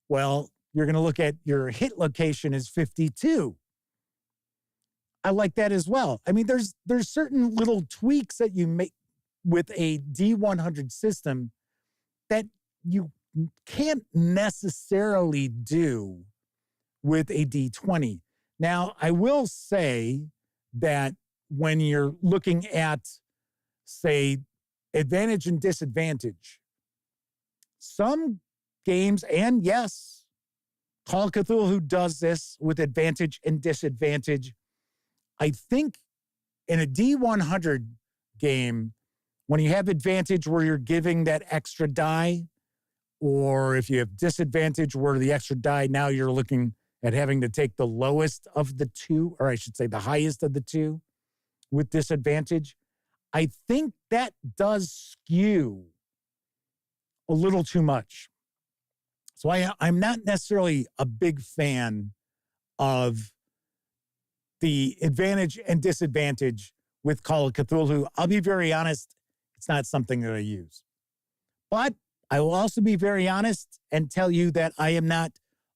well, you're going to look at your hit location as 52. I like that as well. I mean, there's certain little tweaks that you make with a D100 system that you can't necessarily do with a D20. Now, I will say that when you're looking at, say, advantage and disadvantage, some games, and yes, Call of Cthulhu does this with advantage and disadvantage. I think in a D100 game, when you have advantage where you're giving that extra die, or if you have disadvantage where the extra die, now you're looking at having to take the lowest of the two, or I should say the highest of the two with disadvantage. I think that does skew a little too much. So I'm not necessarily a big fan of the advantage and disadvantage with Call of Cthulhu. I'll be very honest, it's not something that I use. But I will also be very honest and tell you that I am not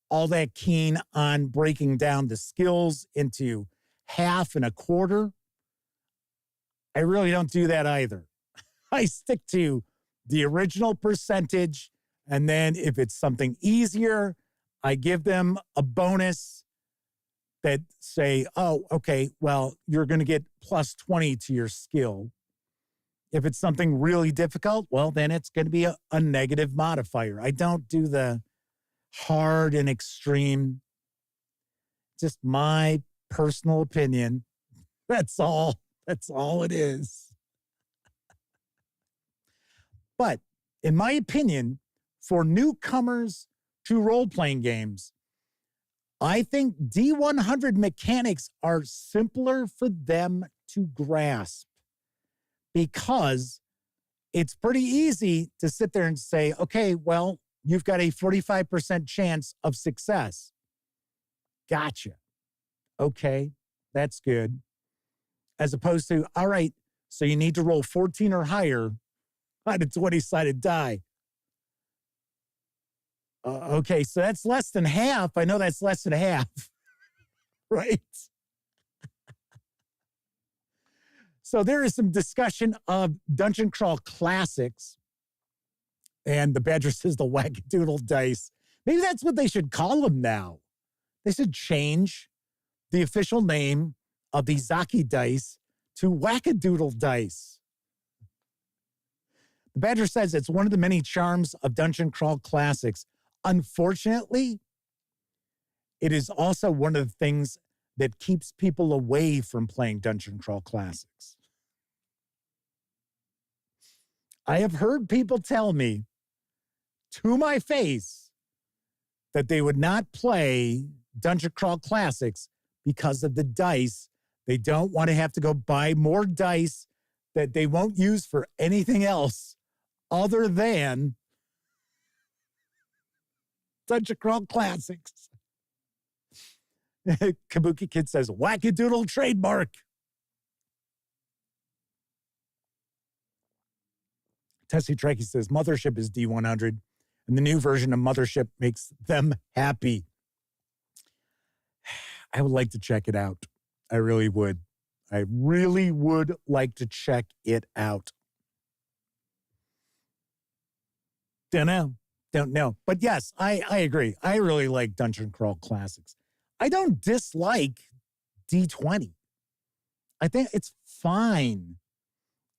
all that keen on breaking down the skills into half and a quarter. I really don't do that either. I stick to the original percentage, and then if it's something easier, I give them a bonus that say, oh, okay, well, you're going to get plus 20 to your skill. If it's something really difficult, well, then it's going to be a negative modifier. I don't do the hard and extreme. Just my personal opinion. That's all. That's all it is. But in my opinion, for newcomers to role-playing games, I think D100 mechanics are simpler for them to grasp because it's pretty easy to sit there and say, okay, well, you've got a 45% chance of success. Gotcha. Okay, that's good. As opposed to, all right, so you need to roll 14 or higher on a 20-sided die. Okay, so that's less than half. I know that's less than half, right? So there is some discussion of Dungeon Crawl Classics. And the Badger says the Wackadoodle dice. Maybe that's what they should call them now. They should change the official name of the Zaki dice to Wackadoodle dice. The Badger says it's one of the many charms of Dungeon Crawl Classics. Unfortunately, it is also one of the things that keeps people away from playing Dungeon Crawl Classics. I have heard people tell me to my face that they would not play Dungeon Crawl Classics because of the dice. They don't want to have to go buy more dice that they won't use for anything else other than Dungeon Crawl Classics. Kabuki Kid says, Wackadoodle trademark. Tessie Trekkie says, Mothership is D100, and the new version of Mothership makes them happy. I would like to check it out. I really would. I really would like to check it out. Don't know. But yes, I agree. I really like Dungeon Crawl Classics. I don't dislike D20. I think it's fine.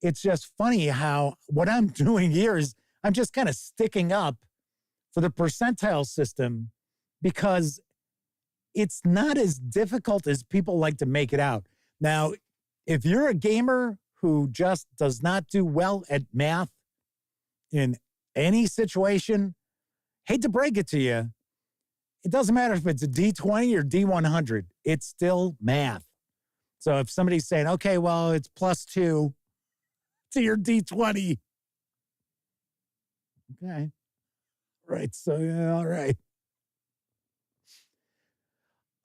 It's just funny how what I'm doing here is I'm just kind of sticking up for the percentile system because it's not as difficult as people like to make it out. Now, if you're a gamer who just does not do well at math in any situation, hate to break it to you, it doesn't matter if it's a D20 or D100. It's still math. So if somebody's saying, okay, well, it's +2 to your D20. Okay. Right. So, yeah, all right.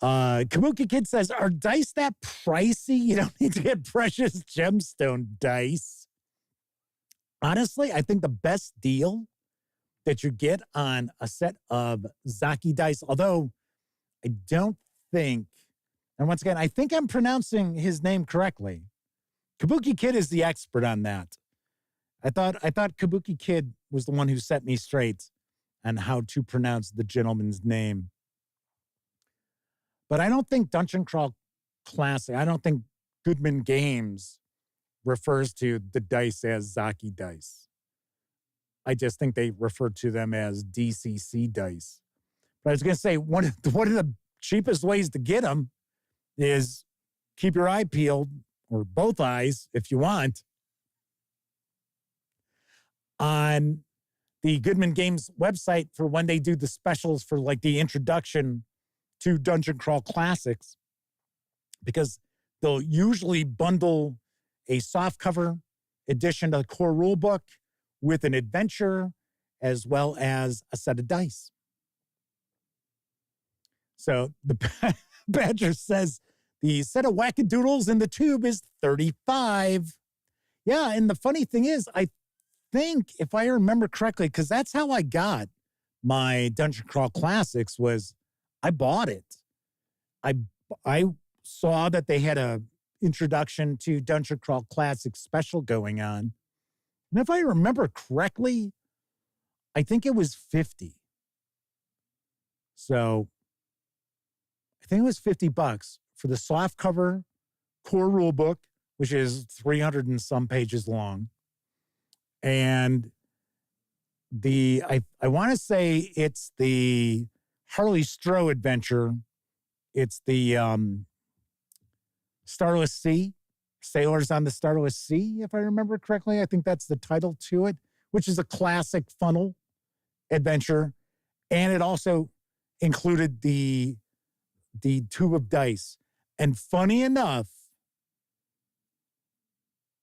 Kabuki Kid says, are dice that pricey? You don't need to get precious gemstone dice. Honestly, I think the best deal that you get on a set of Zaki dice, although I don't think, and once again, I think I'm pronouncing his name correctly. Kabuki Kid is the expert on that. I thought Kabuki Kid was the one who set me straight on how to pronounce the gentleman's name. But I don't think Dungeon Crawl Classic, I don't think Goodman Games refers to the dice as Zaki dice. I just think they refer to them as DCC dice. But I was going to say, one of the cheapest ways to get them is keep your eye peeled, or both eyes if you want, on the Goodman Games website for when they do the specials for like the introduction to Dungeon Crawl Classics, because they'll usually bundle a softcover edition of the core rulebook with an adventure as well as a set of dice. So the Badger says the set of wackadoodles in the tube is $35. Yeah, and the funny thing is, I think, if I remember correctly, because that's how I got my Dungeon Crawl Classics, was I bought it. I saw that they had a introduction to Dungeon Crawl Classics special going on. And if I remember correctly, I think it was $50. So I think it was $50 for the softcover core rulebook, which is 300 and some pages long. And I want to say it's the Harley Stroh adventure. It's the Starless Sea, Sailors on the Starless Sea, if I remember correctly. I think that's the title to it, which is a classic funnel adventure. And it also included the tube of dice. And funny enough,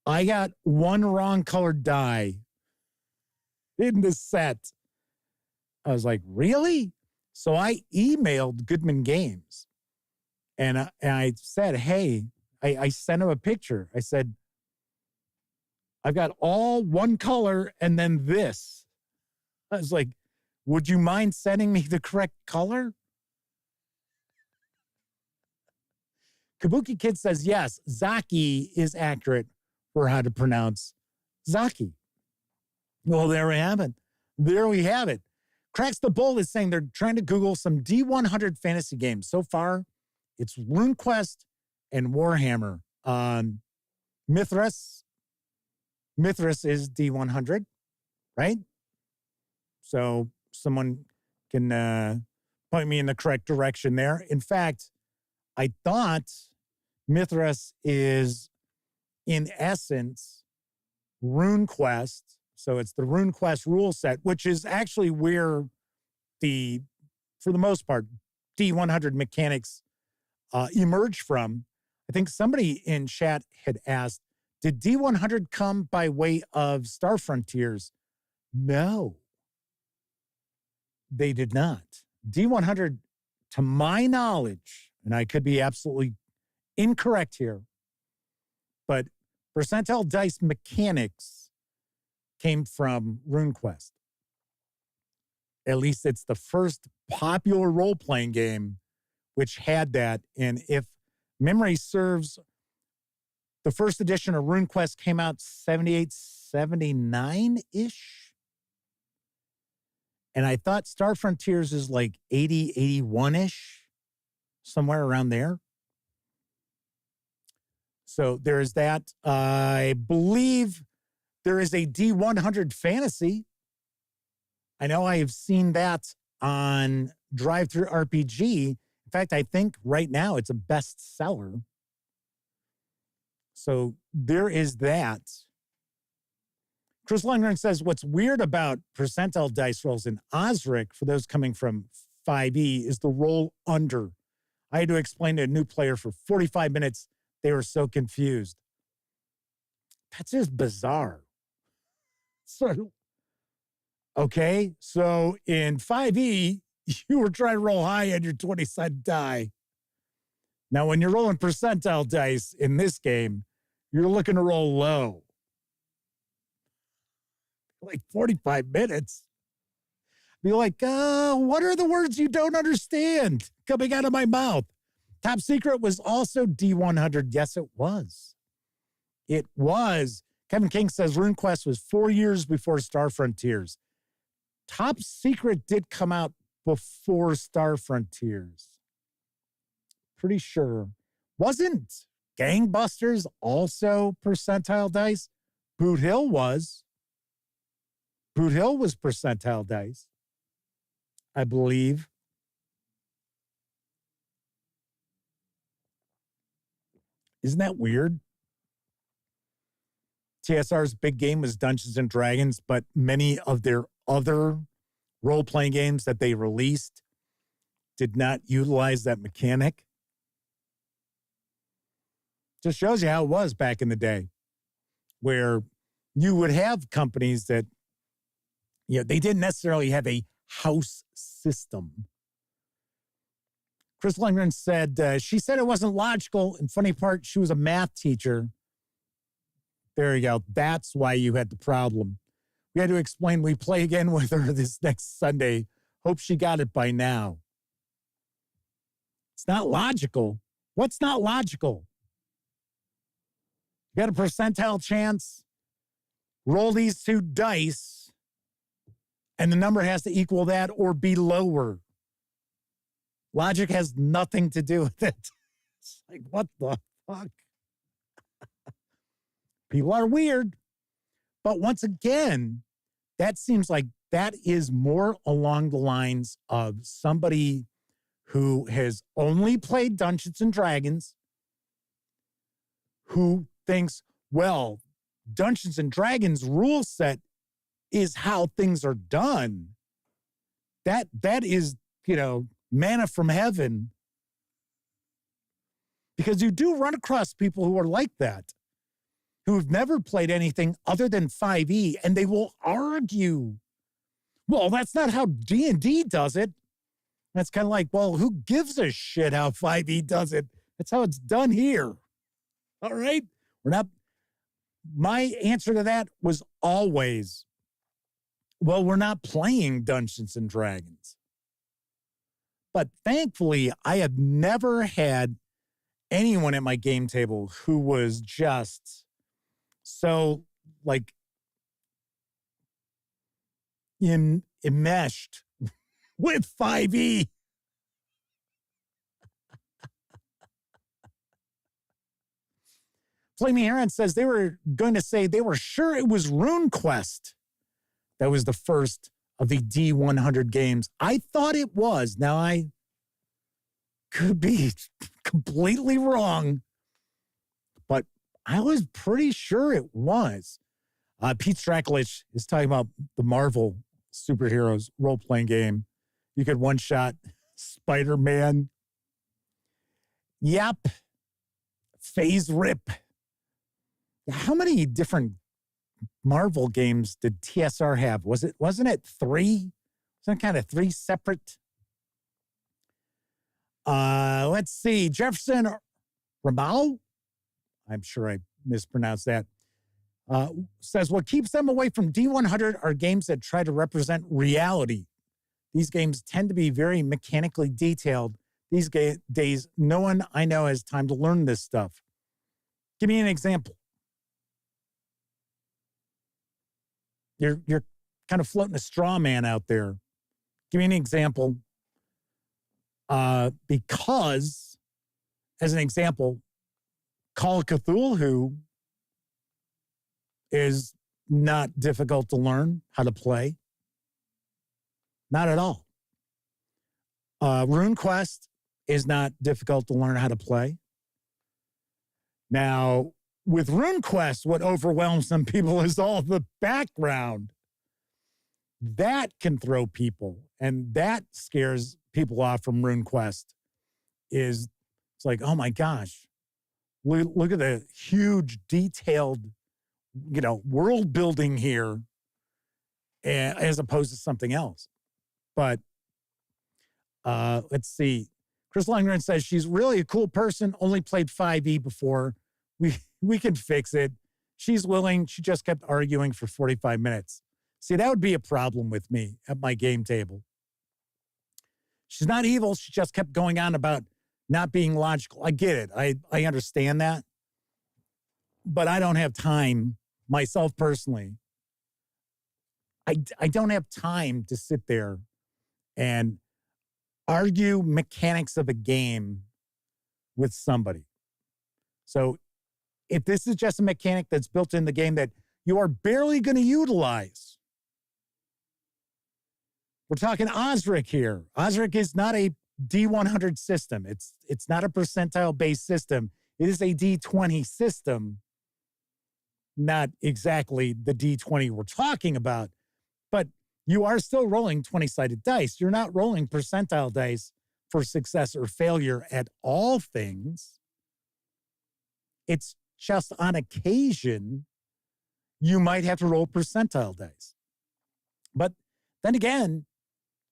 I got one wrong colored die in the set. I was like, really? So I emailed Goodman Games and I said, hey, I sent him a picture. I said, I've got all one color and then this. I was like, would you mind sending me the correct color? Kabuki Kid says, yes, Zaki is accurate for how to pronounce Zaki. Well, there we have it. There we have it. Cracks the Bull is saying they're trying to Google some D100 fantasy games. So far, it's RuneQuest and Warhammer. Mithras is D100, right? So someone can point me in the correct direction there. In fact, I thought Mithras is, in essence, RuneQuest. So it's the RuneQuest rule set, which is actually where for the most part, D100 mechanics emerged from. I think somebody in chat had asked, did D100 come by way of Star Frontiers? No, they did not. D100, to my knowledge, and I could be absolutely incorrect here, but percentile dice mechanics came from RuneQuest. At least it's the first popular role-playing game which had that. And if memory serves, the first edition of RuneQuest came out 78, 79-ish. And I thought Star Frontiers is like 80, 81-ish, somewhere around there. So there is that. I believe there is a D100 fantasy. I know I have seen that on Drive-Thru RPG. In fact, I think right now it's a bestseller. So there is that. Chris Lundgren says, what's weird about percentile dice rolls in Osric, for those coming from 5e, is the roll under. I had to explain to a new player for 45 minutes. They were so confused. That's just bizarre. So, okay, so in 5e, you were trying to roll high on your 20-sided die. Now, when you're rolling percentile dice in this game, you're looking to roll low. Like 45 minutes. Be like, what are the words you don't understand coming out of my mouth? Top Secret was also D100. Yes, it was. It was. Kevin King says RuneQuest was 4 years before Star Frontiers. Top Secret did come out before Star Frontiers. Pretty sure. Wasn't Gangbusters also percentile dice? Boot Hill was. Boot Hill was percentile dice, I believe. Isn't that weird? TSR's big game was Dungeons and Dragons, but many of their other role-playing games that they released did not utilize that mechanic. Just shows you how it was back in the day, where you would have companies that, you know, they didn't necessarily have a house system. Chris Lundgren said, she said it wasn't logical. And funny part, she was a math teacher. There you go. That's why you had the problem. We had to explain. We play again with her this next Sunday. Hope she got it by now. It's not logical. What's not logical? You got a percentile chance. Roll these two dice, and the number has to equal that or be lower. Logic has nothing to do with it. It's like, what the fuck? People are weird. But once again, that seems like that is more along the lines of somebody who has only played Dungeons and Dragons, who thinks, well, Dungeons and Dragons rule set is how things are done. That is, manna from heaven. Because you do run across people who are like that, who have never played anything other than 5e, and they will argue, well, that's not how D&D does it. That's kind of like, well, who gives a shit how 5e does it? That's how it's done here. All right? My answer to that was always, well, we're not playing Dungeons and Dragons. But thankfully, I have never had anyone at my game table who was just so enmeshed with 5e. Flaming Heron says they were going to say they were sure it was RuneQuest that was the first of the D100 games. I thought it was. Now, I could be completely wrong, but I was pretty sure it was. Pete Strakulich is talking about the Marvel superheroes role-playing game. You could one-shot Spider-Man. Yep. Phase Rip. How many different Marvel games did TSR have? Wasn't it 3? Wasn't it kind of 3 separate? Let's see. Jefferson Ramal, I'm sure I mispronounced that, says what keeps them away from D100 are games that try to represent reality. These games tend to be very mechanically detailed. These days, no one I know has time to learn this stuff. Give me an example. You're kind of floating a straw man out there. Give me an example. Because, as an example, Call of Cthulhu is not difficult to learn how to play. Not at all. RuneQuest is not difficult to learn how to play. Now, with RuneQuest, what overwhelms some people is all the background. That can throw people, and that scares people off from RuneQuest. It's like, oh my gosh, look at the huge, detailed, world building here, as opposed to something else. But let's see. Chris Lundgren says she's really a cool person. Only played 5e before. We can fix it. She's willing. She just kept arguing for 45 minutes. See, that would be a problem with me at my game table. She's not evil. She just kept going on about not being logical. I get it. I understand that. But I don't have time, myself personally. I don't have time to sit there and argue mechanics of a game with somebody. So if this is just a mechanic that's built in the game that you are barely going to utilize, we're talking Osric here. Osric is not a D100 system. It's not a percentile-based system. It is a D20 system, not exactly the D20 we're talking about, but you are still rolling 20-sided dice. You're not rolling percentile dice for success or failure at all things. It's just on occasion, you might have to roll percentile dice. But then again,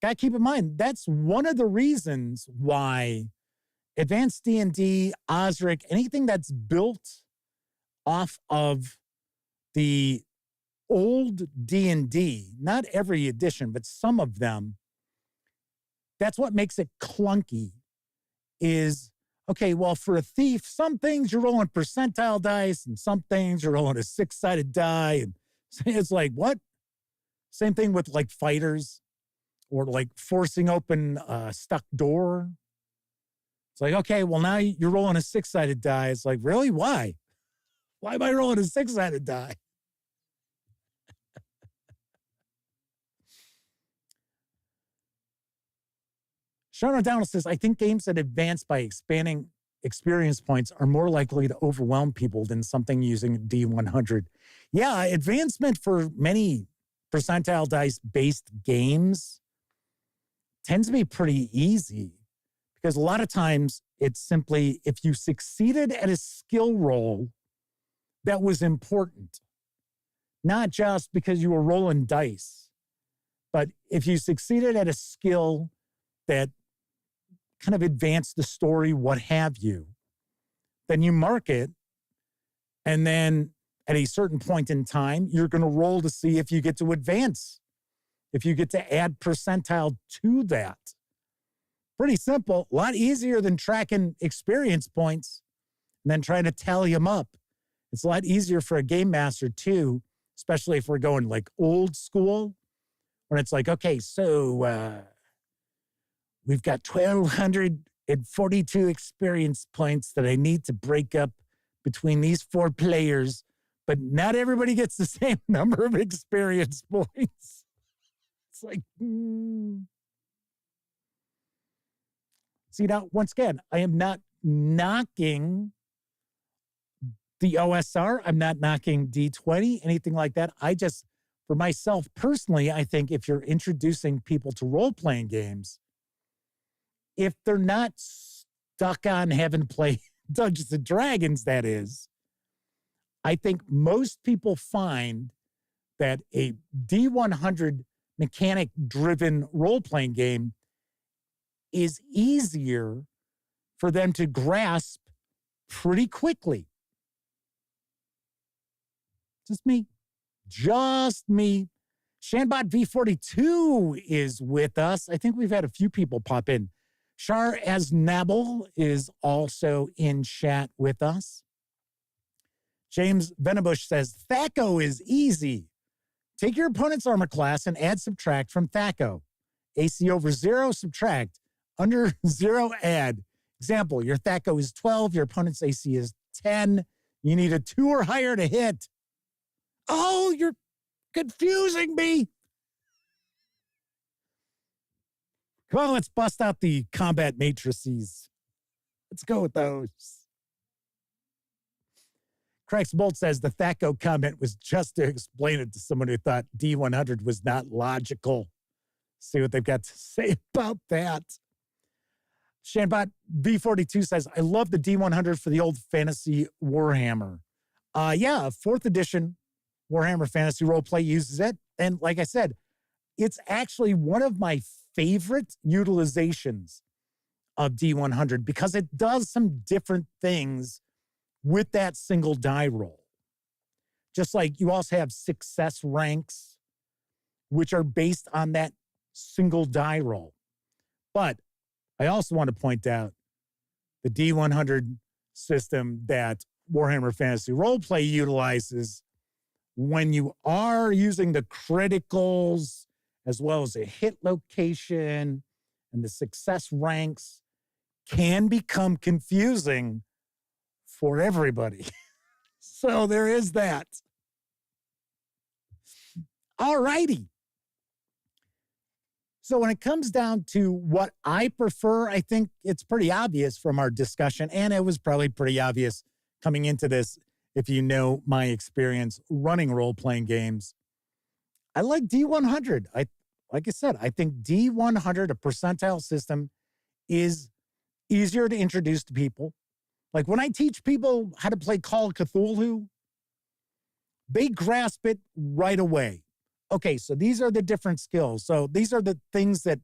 got to keep in mind, that's one of the reasons why Advanced D&D, Osric, anything that's built off of the old D&D, not every edition, but some of them, that's what makes it clunky is, okay, well, for a thief, some things you're rolling percentile dice and some things you're rolling a 6-sided die. And it's like, what? Same thing with like fighters or like forcing open a stuck door. It's like, okay, well, now you're rolling a 6-sided die. It's like, really? Why? Why am I rolling a 6-sided die? Sean O'Donnell says, I think games that advance by expanding experience points are more likely to overwhelm people than something using D100. Yeah, advancement for many percentile dice-based games tends to be pretty easy because a lot of times it's simply if you succeeded at a skill roll that was important, not just because you were rolling dice, but if you succeeded at a skill that kind of advanced the story, what have you, then you mark it. And then at a certain point in time, you're going to roll to see if you get to advance, if you get to add percentile to that. Pretty simple, a lot easier than tracking experience points and then trying to tally them up. It's a lot easier for a game master too, especially if we're going like old school, when it's like, okay, so we've got 1,242 experience points that I need to break up between these 4 players, but not everybody gets the same number of experience points. It's like, See, now, once again, I am not knocking the OSR. I'm not knocking D20, anything like that. I just, for myself personally, I think if you're introducing people to role-playing games, if they're not stuck on having played Dungeons and Dragons, that is, I think most people find that a D100 mechanic-driven role-playing game is easier for them to grasp pretty quickly. Just me. Shanbot V42 is with us. I think we've had a few people pop in. Shar Aznabel is also in chat with us. James Venabush says, Thaco is easy. Take your opponent's armor class and add subtract from Thaco. AC over 0, subtract. Under 0, add. Example, your Thaco is 12, your opponent's AC is 10. You need a 2 or higher to hit. Oh, you're confusing me. Come on, let's bust out the combat matrices. Let's go with those. Cracks Bolt says the Thaco comment was just to explain it to someone who thought D100 was not logical. See what they've got to say about that. Shanbot V42 says, I love the D100 for the old fantasy Warhammer. Yeah, 4th edition Warhammer Fantasy Roleplay uses it. And like I said, it's actually one of my favorite utilizations of D100 because it does some different things with that single die roll. Just like you also have success ranks, which are based on that single die roll. But I also want to point out the D100 system that Warhammer Fantasy Roleplay utilizes when you are using the criticals as well as a hit location and the success ranks can become confusing for everybody. So there is that. All righty. So when it comes down to what I prefer, I think it's pretty obvious from our discussion, and it was probably pretty obvious coming into this if you know my experience running role-playing games. I like D100. Like I said, I think D100, a percentile system, is easier to introduce to people. Like when I teach people how to play Call of Cthulhu, they grasp it right away. Okay, so these are the different skills. So these are the things that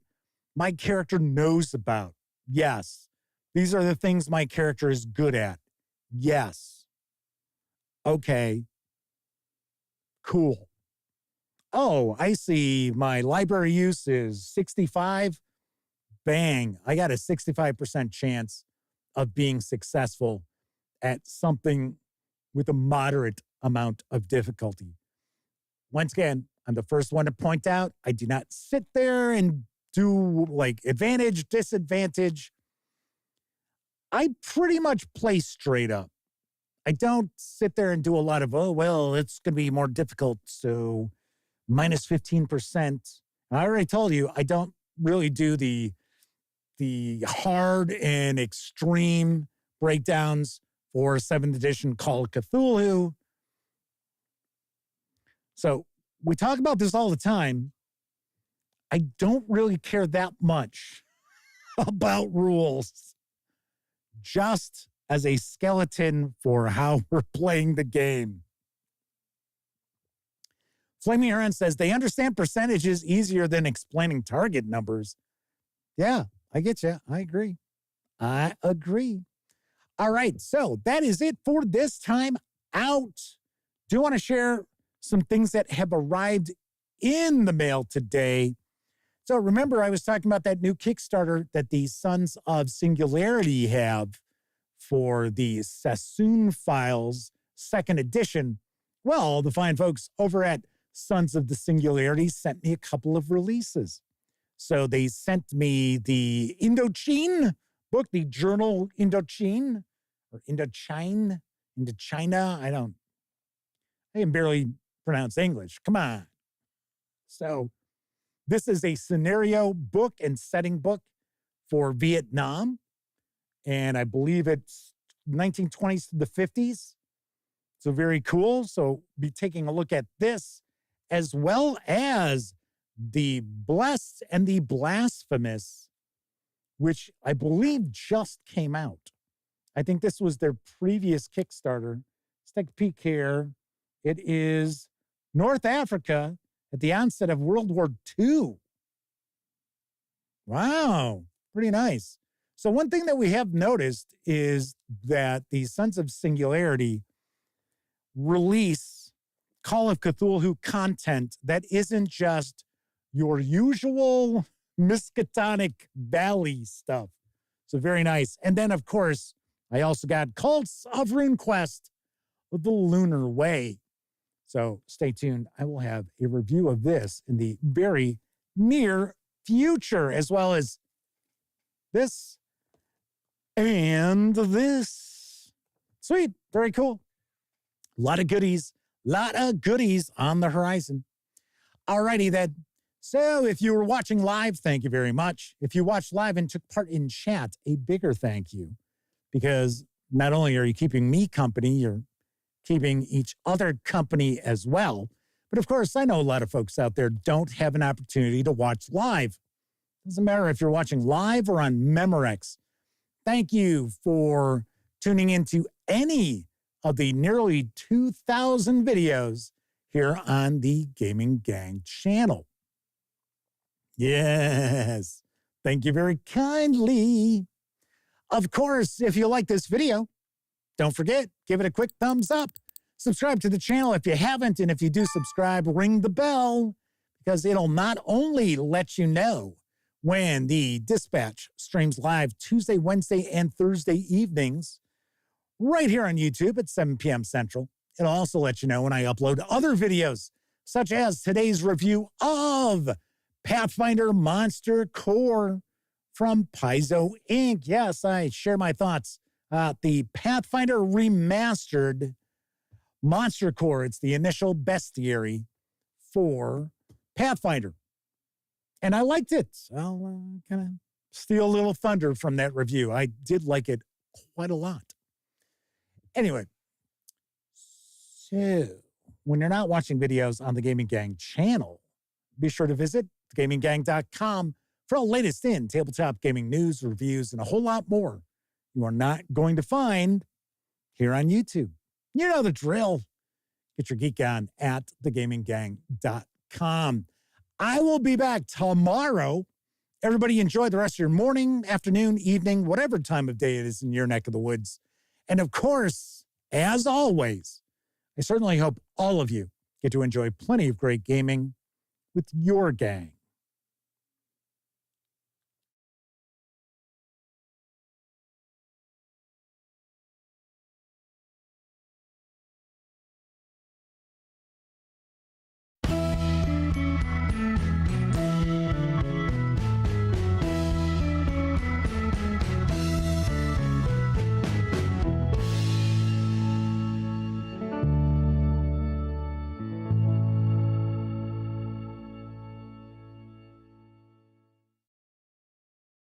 my character knows about. Yes. These are the things my character is good at. Yes. Okay. Cool. Oh, I see my library use is 65. Bang. I got a 65% chance of being successful at something with a moderate amount of difficulty. Once again, I'm the first one to point out, I do not sit there and do like advantage, disadvantage. I pretty much play straight up. I don't sit there and do a lot of, oh, well, it's going to be more difficult, so minus 15%. I already told you, I don't really do the hard and extreme breakdowns for 7th edition Call of Cthulhu. So we talk about this all the time. I don't really care that much about rules, just as a skeleton for how we're playing the game. Flaming Heron says they understand percentages easier than explaining target numbers. Yeah, I get you. I agree. All right, so that is it for this time out. Do want to share some things that have arrived in the mail today. So remember, I was talking about that new Kickstarter that the Sons of Singularity have for the Sassoon Files 2nd edition. Well, the fine folks over at Sons of the Singularity sent me a couple of releases. So they sent me the Indochine book, the journal Indochine, or Indochine, Indochina. I can barely pronounce English. Come on. So this is a scenario book and setting book for Vietnam. And I believe it's 1920s to the 50s. So very cool. So be taking a look at this, as well as the Blessed and the Blasphemous, which I believe just came out. I think this was their previous Kickstarter. Let's take a peek here. It is North Africa at the onset of World War II. Wow, pretty nice. So one thing that we have noticed is that the Sons of Singularity release Call of Cthulhu content that isn't just your usual Miskatonic Valley stuff. So very nice. And then, of course, I also got Cults of RuneQuest of the Lunar Way. So stay tuned. I will have a review of this in the very near future, as well as this and this. Sweet. Very cool. A lot of goodies on the horizon. Alrighty then. So if you were watching live, thank you very much. If you watched live and took part in chat, a bigger thank you. Because not only are you keeping me company, you're keeping each other company as well. But of course, I know a lot of folks out there don't have an opportunity to watch live. Doesn't matter if you're watching live or on Memorex. Thank you for tuning into any of the nearly 2,000 videos here on the Gaming Gang channel. Yes, thank you very kindly. Of course, if you like this video, don't forget, give it a quick thumbs up. Subscribe to the channel if you haven't, and if you do subscribe, ring the bell, because it'll not only let you know when the Dispatch streams live Tuesday, Wednesday, and Thursday evenings, right here on YouTube at 7 p.m. Central. It'll also let you know when I upload other videos, such as today's review of Pathfinder Monster Core from Paizo Inc. Yes, I share my thoughts. The Pathfinder Remastered Monster Core. It's the initial bestiary for Pathfinder. And I liked it. I'll kind of steal a little thunder from that review. I did like it quite a lot. Anyway, so when you're not watching videos on the Gaming Gang channel, be sure to visit thegaminggang.com for all latest in tabletop gaming news, reviews, and a whole lot more you are not going to find here on YouTube. You know the drill. Get your geek on at thegaminggang.com. I will be back tomorrow. Everybody enjoy the rest of your morning, afternoon, evening, whatever time of day it is in your neck of the woods. And of course, as always, I certainly hope all of you get to enjoy plenty of great gaming with your gang.